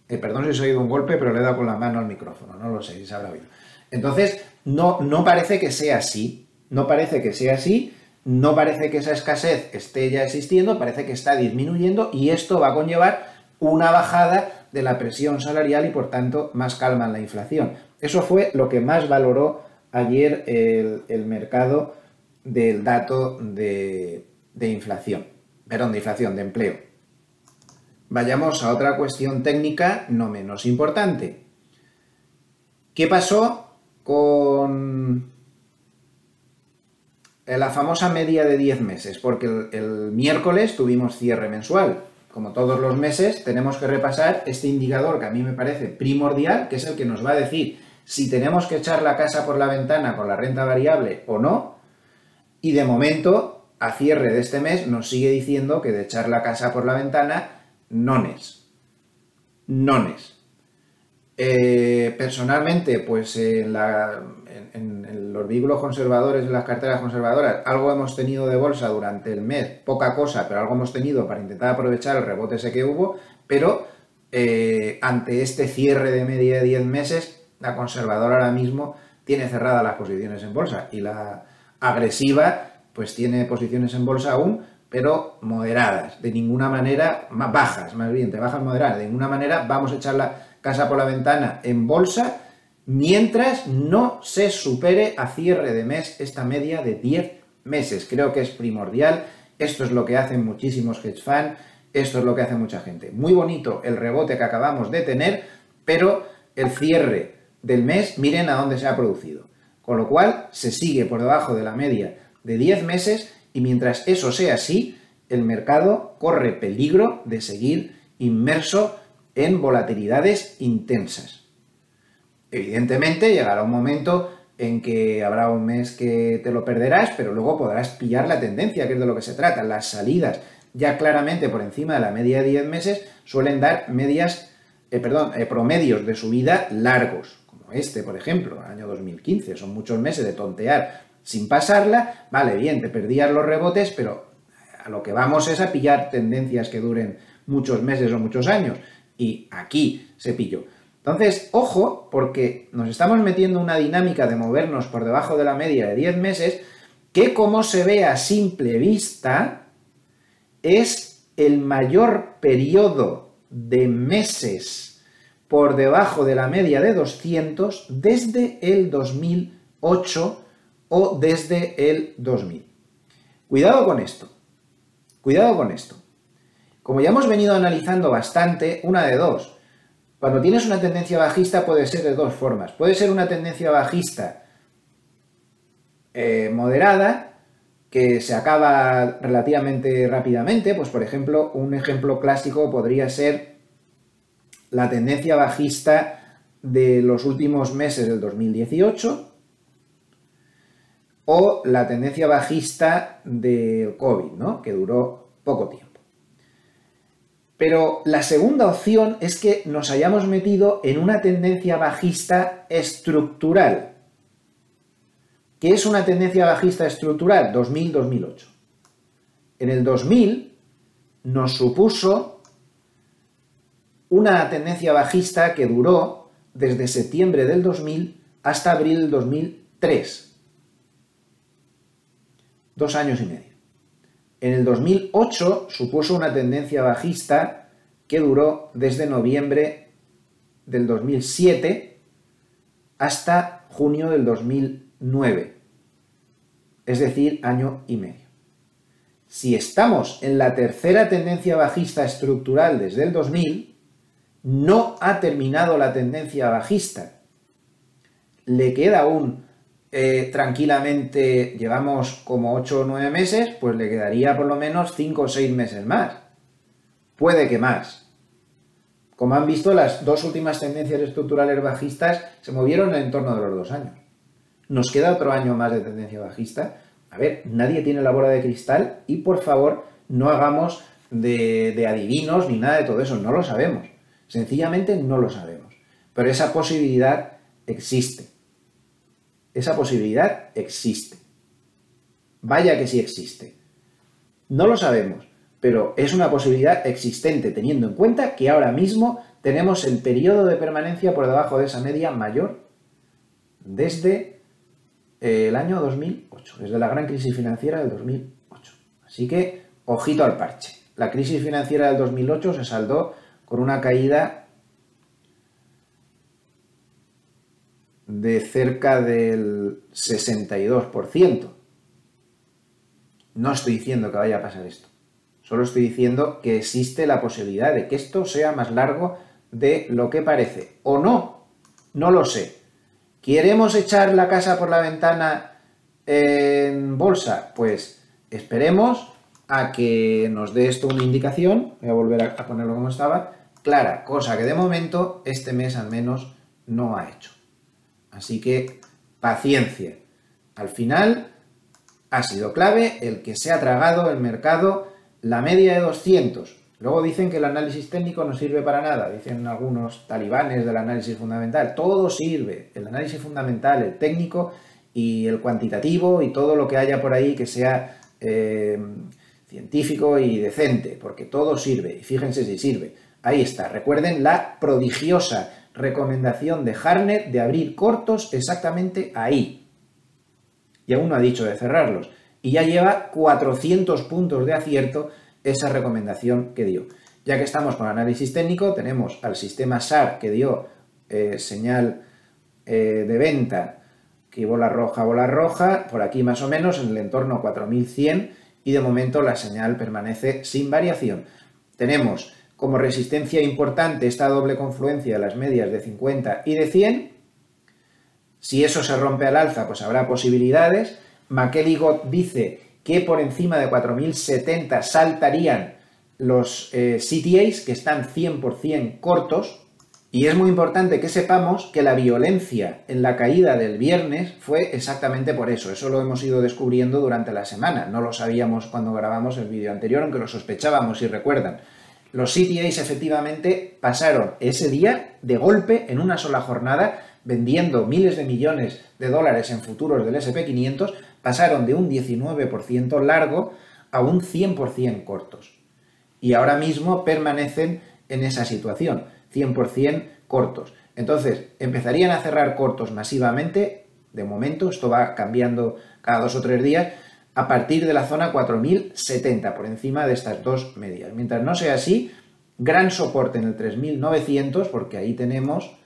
Perdón si se ha oído un golpe, pero le he dado con la mano al micrófono, no lo sé si se habrá oído. Entonces, no parece que sea así, no parece que sea así, no parece que esa escasez esté ya existiendo, parece que está disminuyendo y esto va a conllevar una bajada de la presión salarial y por tanto más calma en la inflación. Eso fue lo que más valoró ayer el mercado del dato de inflación, perdón, de empleo. Vayamos a otra cuestión técnica no menos importante. ¿Qué pasó con la famosa media de 10 meses? Porque el miércoles tuvimos cierre mensual. Como todos los meses, tenemos que repasar este indicador que a mí me parece primordial, que es el que nos va a decir si tenemos que echar la casa por la ventana con la renta variable o no. Y de momento, a cierre de este mes, nos sigue diciendo que de echar la casa por la ventana, nones. Personalmente, pues en los vehículos conservadores, en las carteras conservadoras, algo hemos tenido de bolsa durante el mes, poca cosa, pero algo hemos tenido para intentar aprovechar el rebote ese que hubo, pero ante este cierre de media de 10 meses, la conservadora ahora mismo tiene cerradas las posiciones en bolsa y la agresiva pues tiene posiciones en bolsa aún pero moderadas, de ninguna manera, bajas, más bien, de bajas moderadas, de ninguna manera vamos a echar la casa por la ventana en bolsa mientras no se supere a cierre de mes esta media de 10 meses. Creo que es primordial, esto es lo que hacen muchísimos hedge funds, esto es lo que hace mucha gente. Muy bonito el rebote que acabamos de tener, pero el cierre del mes, miren a dónde se ha producido. Con lo cual, se sigue por debajo de la media de 10 meses y mientras eso sea así, el mercado corre peligro de seguir inmerso en volatilidades intensas. Evidentemente, llegará un momento en que habrá un mes que te lo perderás, pero luego podrás pillar la tendencia, que es de lo que se trata. Las salidas ya claramente por encima de la media de 10 meses suelen dar promedios de subida largos, como este, por ejemplo, año 2015. Son muchos meses de tontear sin pasarla. Vale, bien, te perdías los rebotes, pero a lo que vamos es a pillar tendencias que duren muchos meses o muchos años. Y aquí se pilló. Entonces, ojo, porque nos estamos metiendo en una dinámica de movernos por debajo de la media de 10 meses que, como se ve a simple vista, es el mayor periodo de meses por debajo de la media de 200 desde el 2008 o desde el 2000. Cuidado con esto. Cuidado con esto. Como ya hemos venido analizando bastante, una de dos. Cuando tienes una tendencia bajista puede ser de dos formas. Puede ser una tendencia bajista moderada, que se acaba relativamente rápidamente. Pues, por ejemplo, un ejemplo clásico podría ser la tendencia bajista de los últimos meses del 2018 o la tendencia bajista del COVID, ¿no? Que duró poco tiempo. Pero la segunda opción es que nos hayamos metido en una tendencia bajista estructural. ¿Qué es una tendencia bajista estructural? 2000-2008. En el 2000 nos supuso una tendencia bajista que duró desde septiembre del 2000 hasta abril del 2003. 2 años y medio. En el 2008 supuso una tendencia bajista que duró desde noviembre del 2007 hasta junio del 2009, es decir, año y medio. Si estamos en la tercera tendencia bajista estructural desde el 2000, no ha terminado la tendencia bajista. Le queda aún tranquilamente, llevamos como 8 o 9 meses, pues le quedaría por lo menos 5 o 6 meses más. Puede que más. Como han visto, las dos últimas tendencias estructurales bajistas se movieron en torno de los 2 años. Nos queda otro año más de tendencia bajista. A ver, nadie tiene la bola de cristal y, por favor, no hagamos de adivinos ni nada de todo eso. No lo sabemos. Sencillamente no lo sabemos. Pero esa posibilidad existe. Esa posibilidad existe. Vaya que sí existe. No lo sabemos, pero es una posibilidad existente, teniendo en cuenta que ahora mismo tenemos el periodo de permanencia por debajo de esa media mayor desde el año 2008, desde la gran crisis financiera del 2008. Así que, ojito al parche. La crisis financiera del 2008 se saldó con una caída de cerca del 62%. No estoy diciendo que vaya a pasar esto. Solo estoy diciendo que existe la posibilidad de que esto sea más largo de lo que parece. ¿O no? No lo sé. ¿Queremos echar la casa por la ventana en bolsa? Pues esperemos a que nos dé esto una indicación. Voy a volver a ponerlo como estaba. Clara, cosa que de momento este mes al menos no ha hecho. Así que, paciencia. Al final, ha sido clave el que se ha tragado el mercado la media de 200. Luego dicen que el análisis técnico no sirve para nada. Dicen algunos talibanes del análisis fundamental. Todo sirve. El análisis fundamental, el técnico y el cuantitativo y todo lo que haya por ahí que sea científico y decente. Porque todo sirve. Y fíjense si sirve. Ahí está. Recuerden la prodigiosa recomendación de Hartnett de abrir cortos exactamente ahí. Y aún no ha dicho de cerrarlos. y ya lleva 400 puntos de acierto esa recomendación que dio. Ya que estamos con análisis técnico, tenemos al sistema SAR que dio señal de venta, que bola roja, por aquí más o menos en el entorno 4100, y de momento la señal permanece sin variación. Tenemos como resistencia importante esta doble confluencia de las medias de 50 y de 100. Si eso se rompe al alza, pues habrá posibilidades. McElligott dice que por encima de 4070 saltarían los CTAs, que están 100% cortos, y es muy importante que sepamos que la violencia en la caída del viernes fue exactamente por eso. Eso lo hemos ido descubriendo durante la semana. No lo sabíamos cuando grabamos el vídeo anterior, aunque lo sospechábamos, si recuerdan. Los CTAs efectivamente pasaron ese día de golpe en una sola jornada, vendiendo miles de millones de dólares en futuros del S&P 500, pasaron de un 19% largo a un 100% cortos. Y ahora mismo permanecen en esa situación, 100% cortos. Entonces, empezarían a cerrar cortos masivamente, de momento, esto va cambiando cada 2 o 3 días, a partir de la zona 4070, por encima de estas dos medias. Mientras no sea así, gran soporte en el 3900, porque ahí tenemos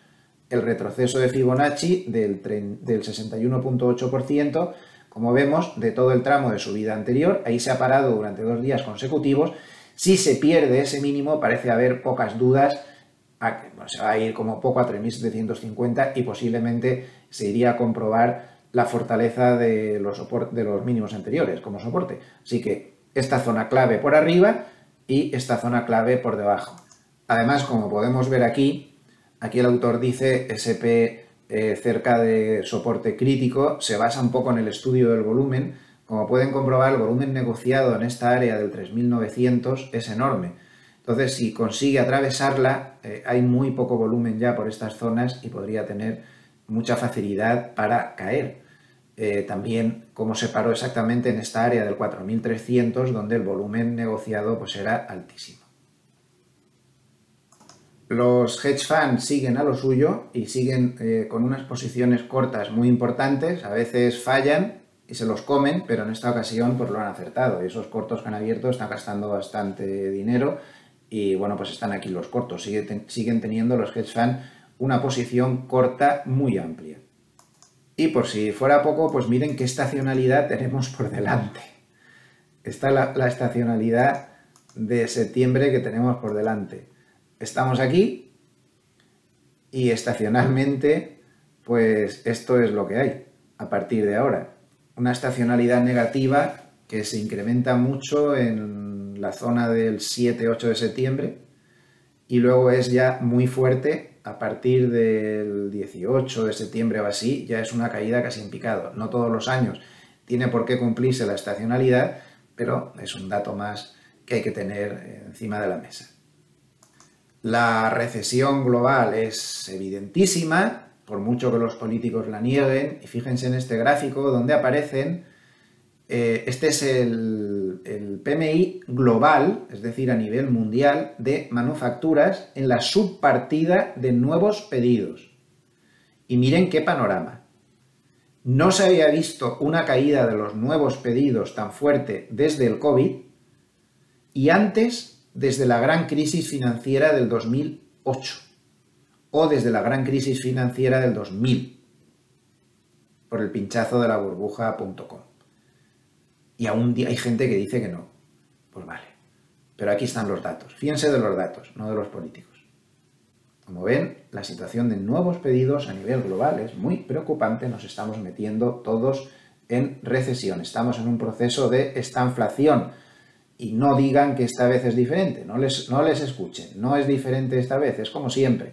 el retroceso de Fibonacci del 61.8%, como vemos, de todo el tramo de subida anterior. Ahí se ha parado durante 2 días consecutivos. Si se pierde ese mínimo, parece haber pocas dudas a que se va a ir como poco a 3.750 y posiblemente se iría a comprobar la fortaleza de los mínimos anteriores como soporte. Así que esta zona clave por arriba y esta zona clave por debajo. Además, como podemos ver aquí el autor dice SP cerca de soporte crítico, se basa un poco en el estudio del volumen. Como pueden comprobar, el volumen negociado en esta área del 3.900 es enorme. Entonces, si consigue atravesarla, hay muy poco volumen ya por estas zonas y podría tener mucha facilidad para caer. También como se paró exactamente en esta área del 4.300, donde el volumen negociado pues era altísimo. Los hedge funds siguen a lo suyo y siguen con unas posiciones cortas muy importantes. A veces fallan y se los comen, pero en esta ocasión pues lo han acertado. Y esos cortos que han abierto están gastando bastante dinero y bueno, pues están aquí los cortos. Siguen teniendo los hedge funds una posición corta muy amplia. Y por si fuera poco, pues miren qué estacionalidad tenemos por delante. Esta es la estacionalidad de septiembre que tenemos por delante. Estamos aquí y estacionalmente, pues esto es lo que hay a partir de ahora. Una estacionalidad negativa que se incrementa mucho en la zona del 7-8 de septiembre y luego es ya muy fuerte a partir del 18 de septiembre o así, ya es una caída casi en picado. No todos los años tiene por qué cumplirse la estacionalidad, pero es un dato más que hay que tener encima de la mesa. La recesión global es evidentísima, por mucho que los políticos la nieguen, y fíjense en este gráfico donde aparecen, este es el PMI global, es decir, a nivel mundial, de manufacturas en la subpartida de nuevos pedidos. Y miren qué panorama. No se había visto una caída de los nuevos pedidos tan fuerte desde el COVID y antes desde la gran crisis financiera del 2008 o desde la gran crisis financiera del 2000 por el pinchazo de la burbuja.com. Y aún hay gente que dice que no. Pues vale. Pero aquí están los datos. Fíjense de los datos, no de los políticos. Como ven, la situación de nuevos pedidos a nivel global es muy preocupante. Nos estamos metiendo todos en recesión. Estamos en un proceso de estanflación. Y no digan que esta vez es diferente. No les escuchen. No es diferente esta vez. Es como siempre.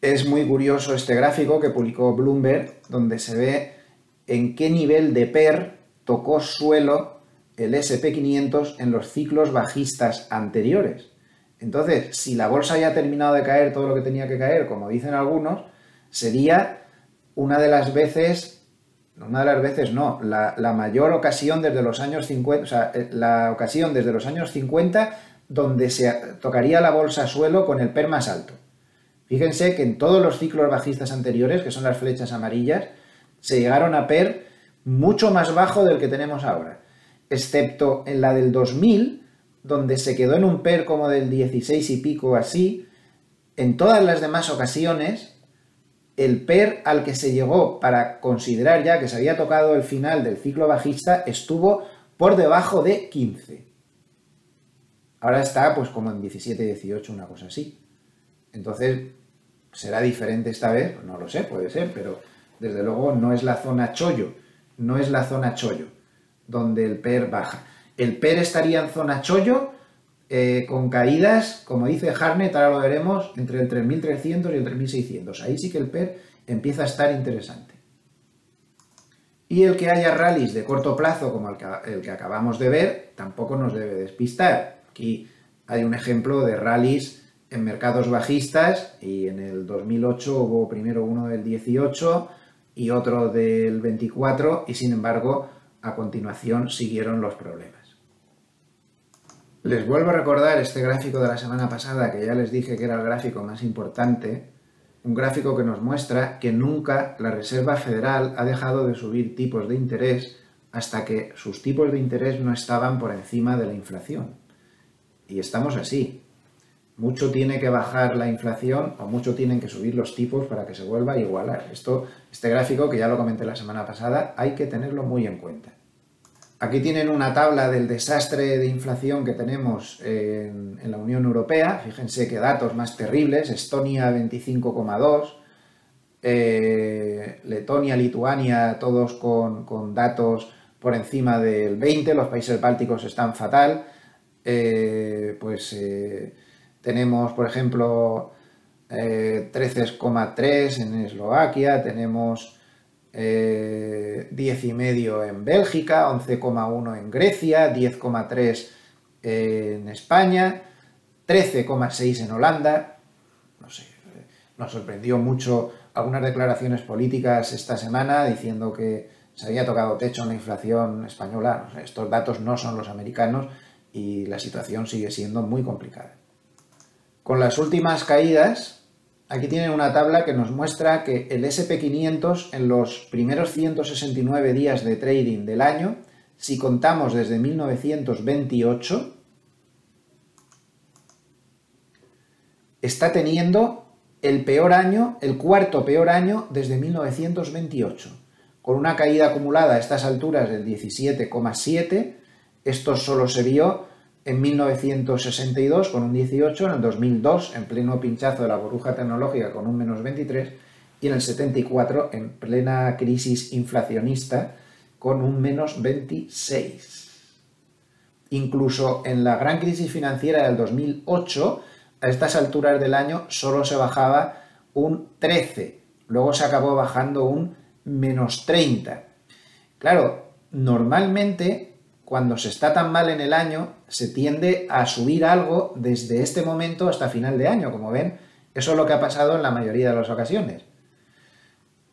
Es muy curioso este gráfico que publicó Bloomberg, donde se ve en qué nivel de PER tocó suelo el S&P 500 en los ciclos bajistas anteriores. Entonces, si la bolsa ya ha terminado de caer todo lo que tenía que caer, como dicen algunos, sería la mayor ocasión desde los años 50, o sea, la ocasión desde los años 50 donde se tocaría la bolsa suelo con el PER más alto. Fíjense que en todos los ciclos bajistas anteriores, que son las flechas amarillas, se llegaron a PER mucho más bajo del que tenemos ahora, excepto en la del 2000, donde se quedó en un PER como del 16 y pico así. En todas las demás ocasiones, el PER al que se llegó para considerar ya que se había tocado el final del ciclo bajista estuvo por debajo de 15. Ahora está pues como en 17, 18, una cosa así. Entonces, ¿será diferente esta vez? No lo sé, puede ser, pero desde luego no es la zona chollo, no es la zona chollo donde el PER baja. El PER estaría en zona chollo con caídas, como dice Hartnett, ahora lo veremos, entre el 3.300 y el 3.600. Ahí sí que el PER empieza a estar interesante. Y el que haya rallies de corto plazo, como el que acabamos de ver, tampoco nos debe despistar. Aquí hay un ejemplo de rallies en mercados bajistas, y en el 2008 hubo primero uno del 18 y otro del 24, y sin embargo, a continuación siguieron los problemas. Les vuelvo a recordar este gráfico de la semana pasada, que ya les dije que era el gráfico más importante, un gráfico que nos muestra que nunca la Reserva Federal ha dejado de subir tipos de interés hasta que sus tipos de interés no estaban por encima de la inflación. Y estamos así. Mucho tiene que bajar la inflación o mucho tienen que subir los tipos para que se vuelva a igualar. Este gráfico, que ya lo comenté la semana pasada, hay que tenerlo muy en cuenta. Aquí tienen una tabla del desastre de inflación que tenemos en la Unión Europea. Fíjense qué datos más terribles. Estonia 25,2, Letonia, Lituania, todos con datos por encima del 20. Los países bálticos están fatal. Tenemos, por ejemplo, 13,3 en Eslovaquia, tenemos 10,5 en Bélgica, 11,1 en Grecia, 10,3 en España, 13,6 en Holanda. No sé, nos sorprendió mucho algunas declaraciones políticas esta semana diciendo que se había tocado techo en la inflación española. No sé, estos datos no son los americanos y la situación sigue siendo muy complicada. Con las últimas caídas, aquí tienen una tabla que nos muestra que el S&P 500 en los primeros 169 días de trading del año, si contamos desde 1928, está teniendo el peor año, el cuarto peor año desde 1928, con una caída acumulada a estas alturas del 17,7. Esto solo se vio en 1962 con un 18, en el 2002 en pleno pinchazo de la burbuja tecnológica con un menos 23 y en el 74 en plena crisis inflacionista con un menos 26. Incluso en la gran crisis financiera del 2008, a estas alturas del año solo se bajaba un 13, luego se acabó bajando un menos 30. Claro, normalmente cuando se está tan mal en el año, se tiende a subir algo desde este momento hasta final de año. Como ven, eso es lo que ha pasado en la mayoría de las ocasiones.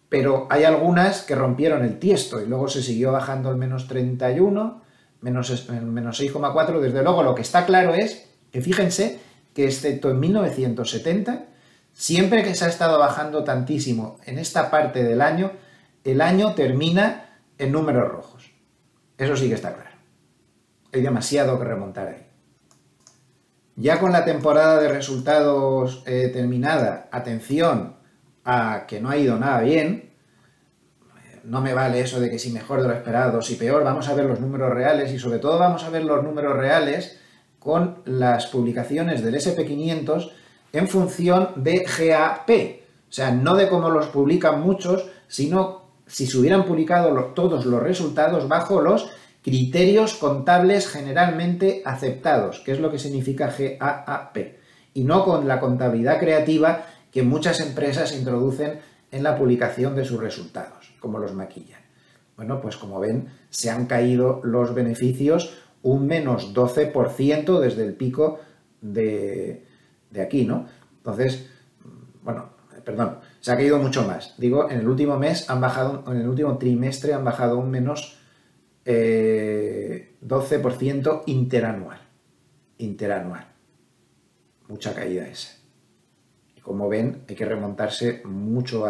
Pero hay algunas que rompieron el tiesto y luego se siguió bajando el menos 31, menos 6,4. Desde luego, lo que está claro es que fíjense que excepto en 1970, siempre que se ha estado bajando tantísimo en esta parte del año, el año termina en números rojos. Eso sí que está claro. Hay demasiado que remontar ahí. Ya con la temporada de resultados terminada, atención a que no ha ido nada bien. No me vale eso de que si mejor de lo esperado, si peor. Vamos a ver los números reales y sobre todo vamos a ver los números reales con las publicaciones del S&P 500 en función de GAP. O sea, no de cómo los publican muchos, sino si se hubieran publicado todos los resultados bajo los criterios contables generalmente aceptados, que es lo que significa GAAP, y no con la contabilidad creativa que muchas empresas introducen en la publicación de sus resultados, como los maquillan. Bueno, pues como ven, se han caído los beneficios un menos 12% desde el pico de aquí, ¿no? Entonces, se ha caído mucho más. Digo, en el último mes han bajado, en el último trimestre han bajado un menos 12% interanual. Mucha caída esa. Y como ven, hay que remontarse mucho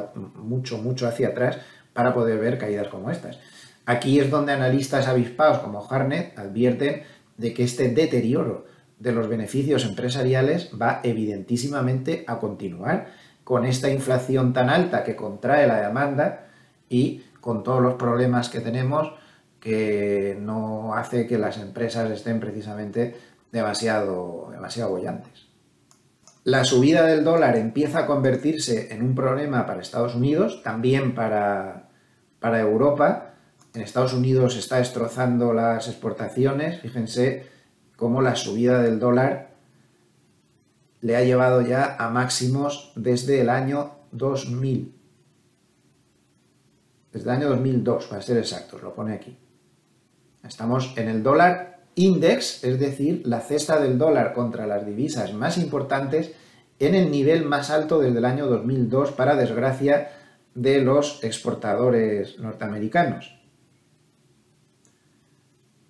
hacia atrás para poder ver caídas como estas. Aquí es donde analistas avispados como Hartnett advierten de que este deterioro de los beneficios empresariales va evidentísimamente a continuar con esta inflación tan alta que contrae la demanda y con todos los problemas que tenemos, que no hace que las empresas estén precisamente demasiado bollantes. La subida del dólar empieza a convertirse en un problema para Estados Unidos, también para Europa. En Estados Unidos está destrozando las exportaciones. Fíjense cómo la subida del dólar le ha llevado ya a máximos desde el año 2000. Desde el año 2002, para ser exactos, lo pone aquí. Estamos en el dólar index, es decir, la cesta del dólar contra las divisas más importantes, en el nivel más alto desde el año 2002, para desgracia de los exportadores norteamericanos.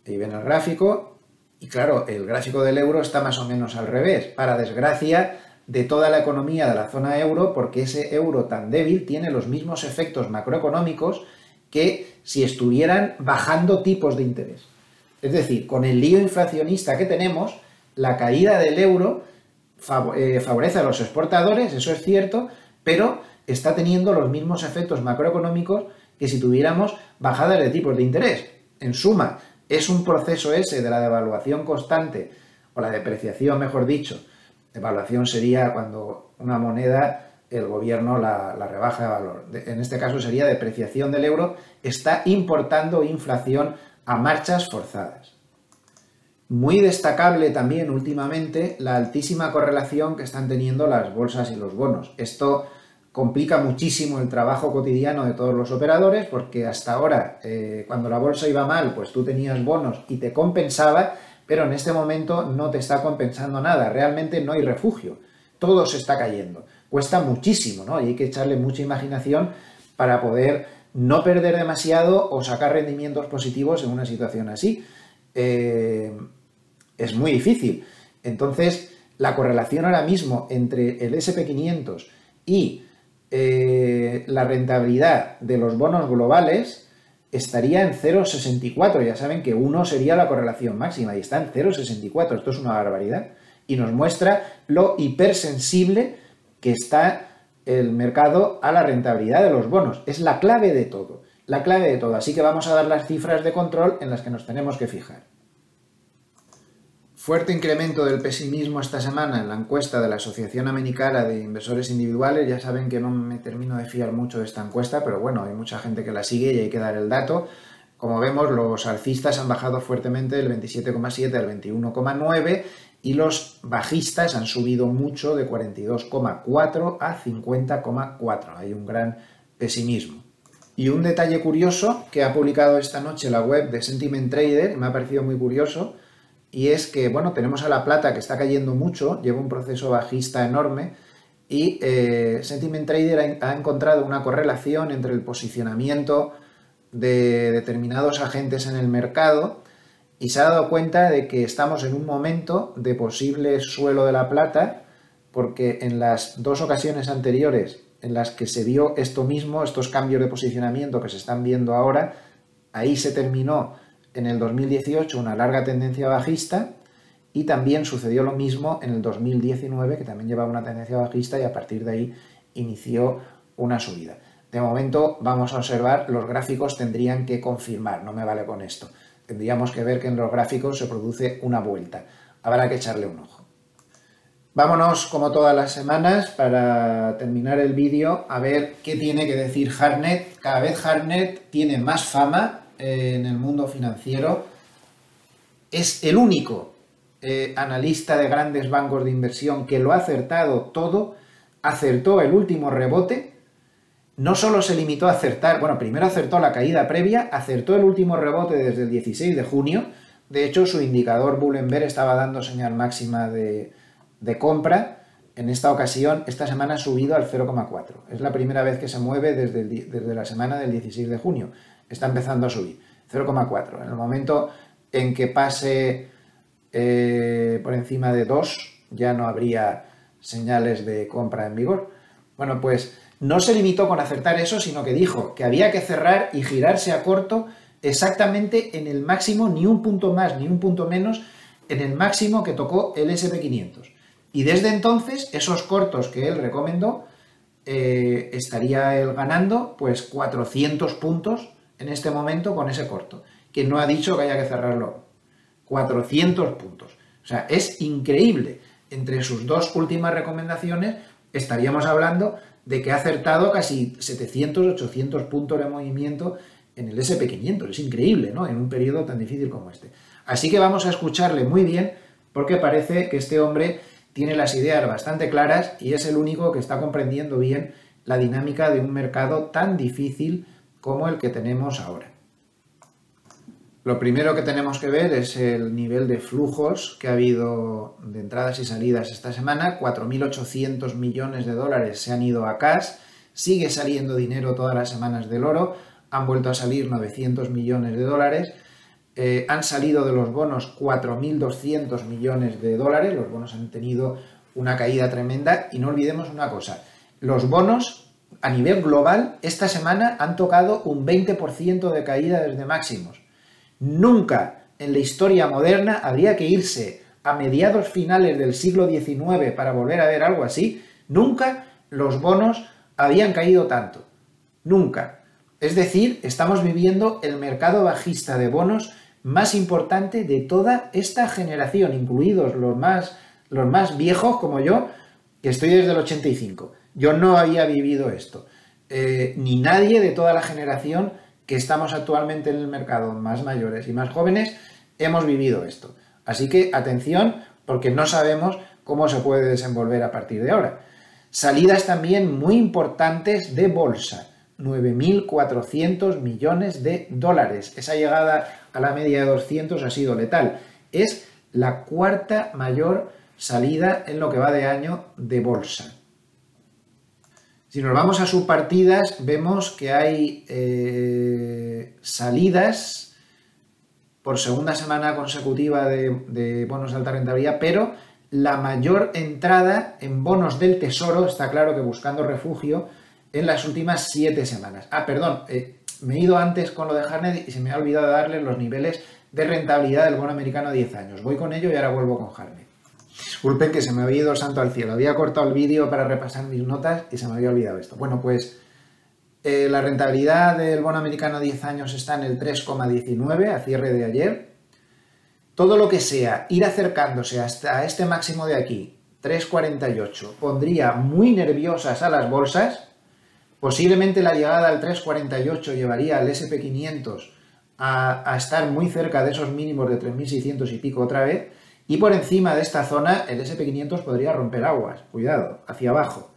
Ahí ven el gráfico, y claro, el gráfico del euro está más o menos al revés, para desgracia de toda la economía de la zona euro, porque ese euro tan débil tiene los mismos efectos macroeconómicos que si estuvieran bajando tipos de interés. Es decir, con el lío inflacionista que tenemos, la caída del euro favorece a los exportadores, eso es cierto, pero está teniendo los mismos efectos macroeconómicos que si tuviéramos bajadas de tipos de interés. En suma, es un proceso ese de la devaluación constante, o la depreciación, mejor dicho. Devaluación sería cuando una moneda el gobierno la rebaja de valor. En este caso sería depreciación del euro, está importando inflación a marchas forzadas. Muy destacable también últimamente la altísima correlación que están teniendo las bolsas y los bonos. Esto complica muchísimo el trabajo cotidiano de todos los operadores, porque hasta ahora, cuando la bolsa iba mal, pues tú tenías bonos y te compensaba, pero en este momento no te está compensando nada, realmente no hay refugio, todo se está cayendo. Cuesta muchísimo, ¿no? Y hay que echarle mucha imaginación para poder no perder demasiado o sacar rendimientos positivos en una situación así. Es muy difícil. Entonces, la correlación ahora mismo entre el S&P 500 y la rentabilidad de los bonos globales estaría en 0,64. Ya saben que 1 sería la correlación máxima y está en 0,64. Esto es una barbaridad. Y nos muestra lo hipersensible que está el mercado a la rentabilidad de los bonos. Es la clave de todo. La clave de todo. Así que vamos a dar las cifras de control en las que nos tenemos que fijar. Fuerte incremento del pesimismo esta semana en la encuesta de la Asociación Americana de Inversores Individuales. Ya saben que no me termino de fiar mucho de esta encuesta, pero bueno, hay mucha gente que la sigue y hay que dar el dato. Como vemos, los alcistas han bajado fuertemente del 27,7 al 21,9 y los bajistas han subido mucho de 42,4 a 50,4. Hay un gran pesimismo. Y un detalle curioso que ha publicado esta noche la web de Sentiment Trader, me ha parecido muy curioso, y es que, bueno, tenemos a la plata que está cayendo mucho, lleva un proceso bajista enorme, y Sentiment Trader ha encontrado una correlación entre el posicionamiento de determinados agentes en el mercado y se ha dado cuenta de que estamos en un momento de posible suelo de la plata, porque en las dos ocasiones anteriores en las que se vio esto mismo, estos cambios de posicionamiento que se están viendo ahora, ahí se terminó en el 2018 una larga tendencia bajista y también sucedió lo mismo en el 2019, que también llevaba una tendencia bajista y a partir de ahí inició una subida. De momento vamos a observar, los gráficos tendrían que confirmar, no me vale con esto. Tendríamos que ver que en los gráficos se produce una vuelta. Habrá que echarle un ojo. Vámonos, como todas las semanas, para terminar el vídeo, a ver qué tiene que decir Hartnett. Cada vez Hartnett tiene más fama en el mundo financiero. Es el único analista de grandes bancos de inversión que lo ha acertado todo. Acertó el último rebote. No solo se limitó a acertar, bueno, primero acertó la caída previa, acertó el último rebote desde el 16 de junio. De hecho, su indicador Bull and Bear estaba dando señal máxima de compra. En esta ocasión, esta semana ha subido al 0,4. Es la primera vez que se mueve desde la semana del 16 de junio. Está empezando a subir. 0,4. En el momento en que pase por encima de 2, ya no habría señales de compra en vigor. Bueno, pues no se limitó con acertar eso, sino que dijo que había que cerrar y girarse a corto exactamente en el máximo, ni un punto más ni un punto menos, en el máximo que tocó el SP500. Y desde entonces, esos cortos que él recomendó, estaría él ganando pues 400 puntos en este momento con ese corto, que no ha dicho que haya que cerrarlo. 400 puntos. O sea, es increíble. Entre sus dos últimas recomendaciones estaríamos hablando de que ha acertado casi 700, 800 puntos de movimiento en el SP500. Es increíble, ¿no? En un periodo tan difícil como este. Así que vamos a escucharle muy bien, porque parece que este hombre tiene las ideas bastante claras y es el único que está comprendiendo bien la dinámica de un mercado tan difícil como el que tenemos ahora. Lo primero que tenemos que ver es el nivel de flujos que ha habido de entradas y salidas esta semana. 4.800 millones de dólares se han ido a cash, sigue saliendo dinero todas las semanas del oro, han vuelto a salir 900 millones de dólares, han salido de los bonos 4.200 millones de dólares, los bonos han tenido una caída tremenda y no olvidemos una cosa, los bonos a nivel global esta semana han tocado un 20% de caída desde máximos. Nunca en la historia moderna habría que irse a mediados finales del siglo XIX para volver a ver algo así. Nunca los bonos habían caído tanto. Nunca. Es decir, estamos viviendo el mercado bajista de bonos más importante de toda esta generación, incluidos los más viejos como yo, que estoy desde el 85. Yo no había vivido esto. Ni nadie de toda la generación que estamos actualmente en el mercado, más mayores y más jóvenes, hemos vivido esto. Así que atención, porque no sabemos cómo se puede desenvolver a partir de ahora. Salidas también muy importantes de bolsa, 9.400 millones de dólares. Esa llegada a la media de 200 ha sido letal. Es la cuarta mayor salida en lo que va de año de bolsa. Si nos vamos a subpartidas, vemos que hay salidas por segunda semana consecutiva de bonos de alta rentabilidad, pero la mayor entrada en bonos del Tesoro, está claro que buscando refugio, en las últimas 7 semanas. Perdón, me he ido antes con lo de Harnett y se me ha olvidado darle los niveles de rentabilidad del bono americano a 10 años. Voy con ello y ahora vuelvo con Harnett. Disculpen que se me había ido santo al cielo. Había cortado el vídeo para repasar mis notas y se me había olvidado esto. Bueno, pues la rentabilidad del bono americano a 10 años está en el 3,19 a cierre de ayer. Todo lo que sea ir acercándose hasta este máximo de aquí, 3,48, pondría muy nerviosas a las bolsas. Posiblemente la llegada al 3,48 llevaría al SP500 a estar muy cerca de esos mínimos de 3.600 y pico otra vez. Y por encima de esta zona el SP500 podría romper aguas, cuidado, hacia abajo.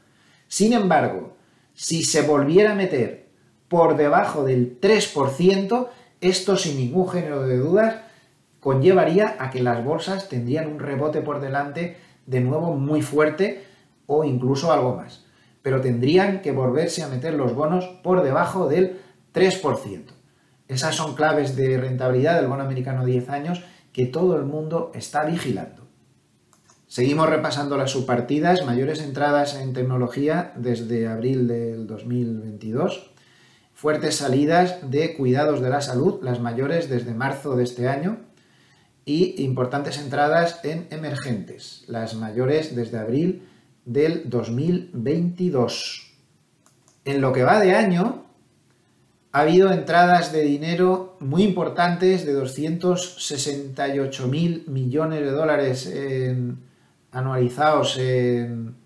Sin embargo, si se volviera a meter por debajo del 3%, esto sin ningún género de dudas conllevaría a que las bolsas tendrían un rebote por delante de nuevo muy fuerte o incluso algo más. Pero tendrían que volverse a meter los bonos por debajo del 3%. Esas son claves de rentabilidad del bono americano a 10 años que todo el mundo está vigilando. Seguimos repasando las subpartidas, mayores entradas en tecnología desde abril del 2022, fuertes salidas de cuidados de la salud, las mayores desde marzo de este año, y importantes entradas en emergentes, las mayores desde abril del 2022. En lo que va de año, ha habido entradas de dinero muy importantes de 268.000 millones de dólares anualizados en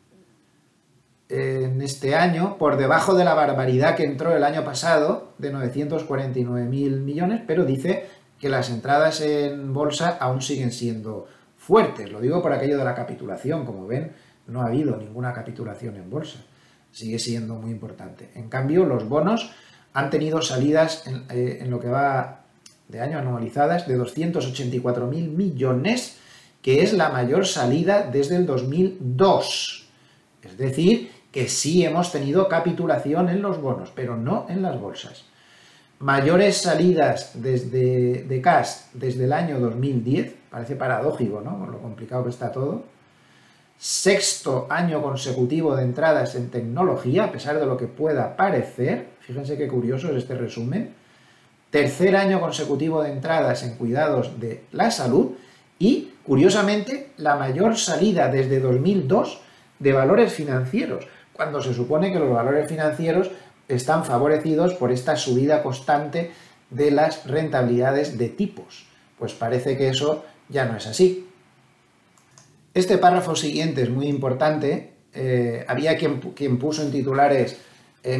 este año, por debajo de la barbaridad que entró el año pasado, de 949.000 millones, pero dice que las entradas en bolsa aún siguen siendo fuertes. Lo digo por aquello de la capitulación. Como ven, no ha habido ninguna capitulación en bolsa. Sigue siendo muy importante. En cambio, los bonos han tenido salidas en lo que va de año anualizadas de 284.000 millones, que es la mayor salida desde el 2002. Es decir, que sí hemos tenido capitulación en los bonos, pero no en las bolsas. Mayores salidas de cash desde el año 2010, parece paradójico, ¿no? Con lo complicado que está todo. Sexto año consecutivo de entradas en tecnología, a pesar de lo que pueda parecer. Fíjense qué curioso es este resumen. tercer año consecutivo de entradas en cuidados de la salud y, curiosamente, la mayor salida desde 2002 de valores financieros, cuando se supone que los valores financieros están favorecidos por esta subida constante de las rentabilidades de tipos. Pues parece que eso ya no es así. Este párrafo siguiente es muy importante. Había quien puso en titulares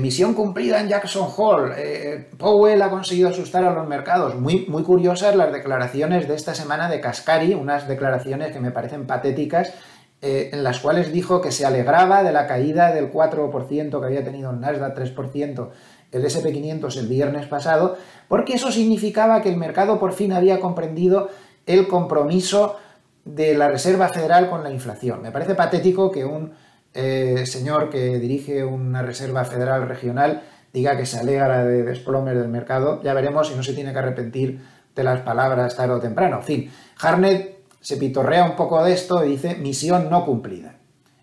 misión cumplida en Jackson Hole, Powell ha conseguido asustar a los mercados. Muy curiosas las declaraciones de esta semana de Cascari, unas declaraciones que me parecen patéticas, en las cuales dijo que se alegraba de la caída del 4% que había tenido el Nasdaq, 3%, el S&P 500 el viernes pasado, porque eso significaba que el mercado por fin había comprendido el compromiso de la Reserva Federal con la inflación. Me parece patético que un señor que dirige una Reserva Federal regional diga que se alegra de desplomes del mercado. Ya veremos si no se tiene que arrepentir de las palabras tarde o temprano. En fin, Hartnett se pitorrea un poco de esto y dice misión no cumplida.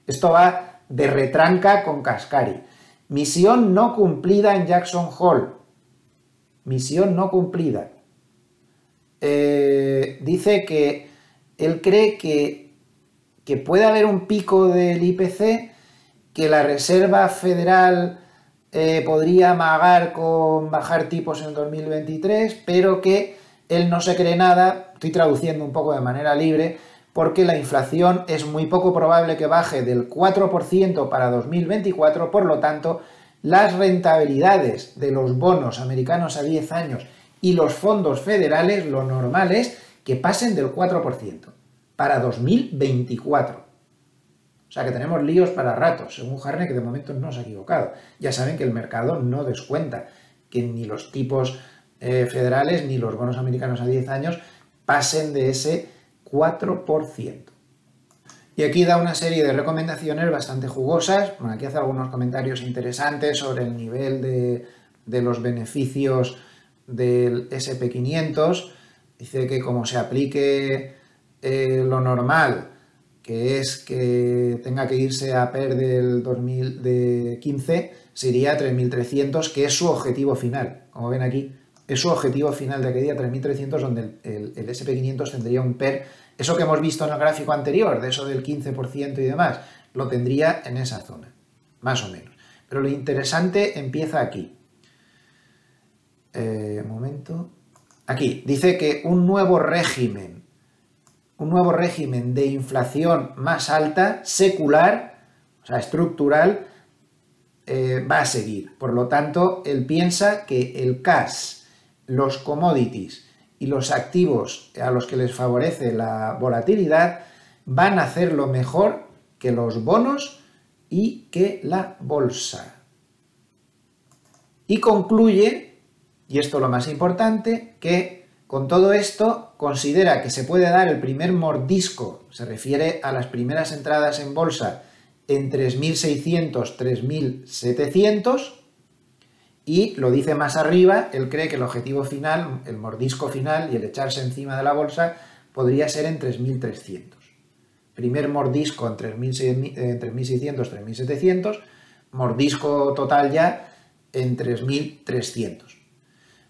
Esto va de retranca con Cascari. Misión no cumplida en Jackson Hole. Misión no cumplida. Dice que él cree que puede haber un pico del IPC, que la Reserva Federal podría amagar con bajar tipos en 2023, pero que él no se cree nada, estoy traduciendo un poco de manera libre, porque la inflación es muy poco probable que baje del 4% para 2024, por lo tanto, las rentabilidades de los bonos americanos a 10 años y los fondos federales, lo normal es que pasen del 4% para 2024. O sea que tenemos líos para ratos, según Hartnett, que de momento no se ha equivocado. Ya saben que el mercado no descuenta que ni los tipos federales ni los bonos americanos a 10 años pasen de ese 4%. Y aquí da una serie de recomendaciones bastante jugosas. Bueno, aquí hace algunos comentarios interesantes sobre el nivel de los beneficios del S&P 500. Dice que como se aplique lo normal, que es que tenga que irse a PER del 2015, sería a 3.300, que es su objetivo final. Como ven aquí, es su objetivo final de aquel día, 3.300, donde el S&P 500 tendría un PER, eso que hemos visto en el gráfico anterior, de eso del 15% y demás, lo tendría en esa zona, más o menos. Pero lo interesante empieza aquí. Un momento. Aquí, dice que un nuevo régimen de inflación más alta, secular, o sea, estructural, va a seguir. Por lo tanto, él piensa que el cash, los commodities y los activos a los que les favorece la volatilidad van a hacerlo mejor que los bonos y que la bolsa. Y concluye, y esto es lo más importante, que con todo esto considera que se puede dar el primer mordisco, se refiere a las primeras entradas en bolsa, en 3.600, 3.700, y lo dice más arriba, él cree que el objetivo final, el mordisco final y el echarse encima de la bolsa podría ser en 3.300. Primer mordisco en 3.600, 3.700, mordisco total ya en 3.300.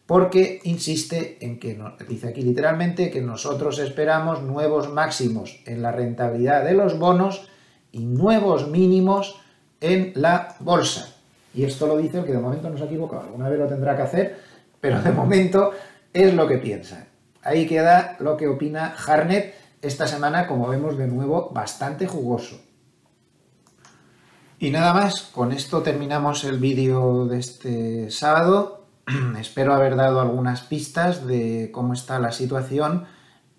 Porque insiste en que, dice aquí literalmente, que nosotros esperamos nuevos máximos en la rentabilidad de los bonos y nuevos mínimos en la bolsa. Y esto lo dice el que de momento no se ha equivocado. Alguna vez lo tendrá que hacer, pero de momento es lo que piensa. Ahí queda lo que opina Hartnett esta semana, como vemos de nuevo, bastante jugoso. Y nada más, con esto terminamos el vídeo de este sábado. Espero haber dado algunas pistas de cómo está la situación.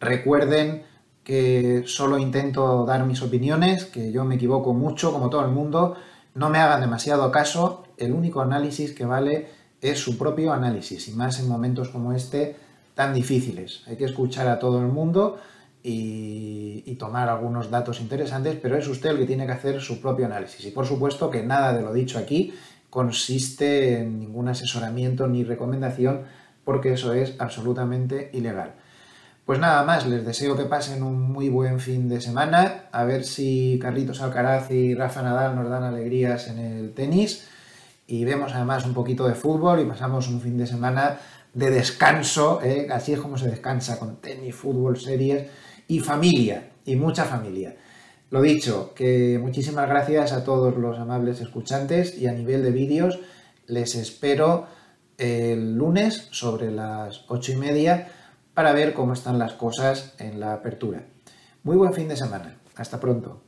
Recuerden que solo intento dar mis opiniones, que yo me equivoco mucho, como todo el mundo. No me hagan demasiado caso, el único análisis que vale es su propio análisis, y más en momentos como este tan difíciles. Hay que escuchar a todo el mundo y tomar algunos datos interesantes, pero es usted el que tiene que hacer su propio análisis. Y por supuesto que nada de lo dicho aquí consiste en ningún asesoramiento ni recomendación, porque eso es absolutamente ilegal. Pues nada más, les deseo que pasen un muy buen fin de semana, a ver si Carlitos Alcaraz y Rafa Nadal nos dan alegrías en el tenis, y vemos además un poquito de fútbol y pasamos un fin de semana de descanso, así es como se descansa, con tenis, fútbol, series y familia, y mucha familia. Lo dicho, que muchísimas gracias a todos los amables escuchantes y a nivel de vídeos les espero el lunes sobre las 8:30 para ver cómo están las cosas en la apertura. Muy buen fin de semana. Hasta pronto.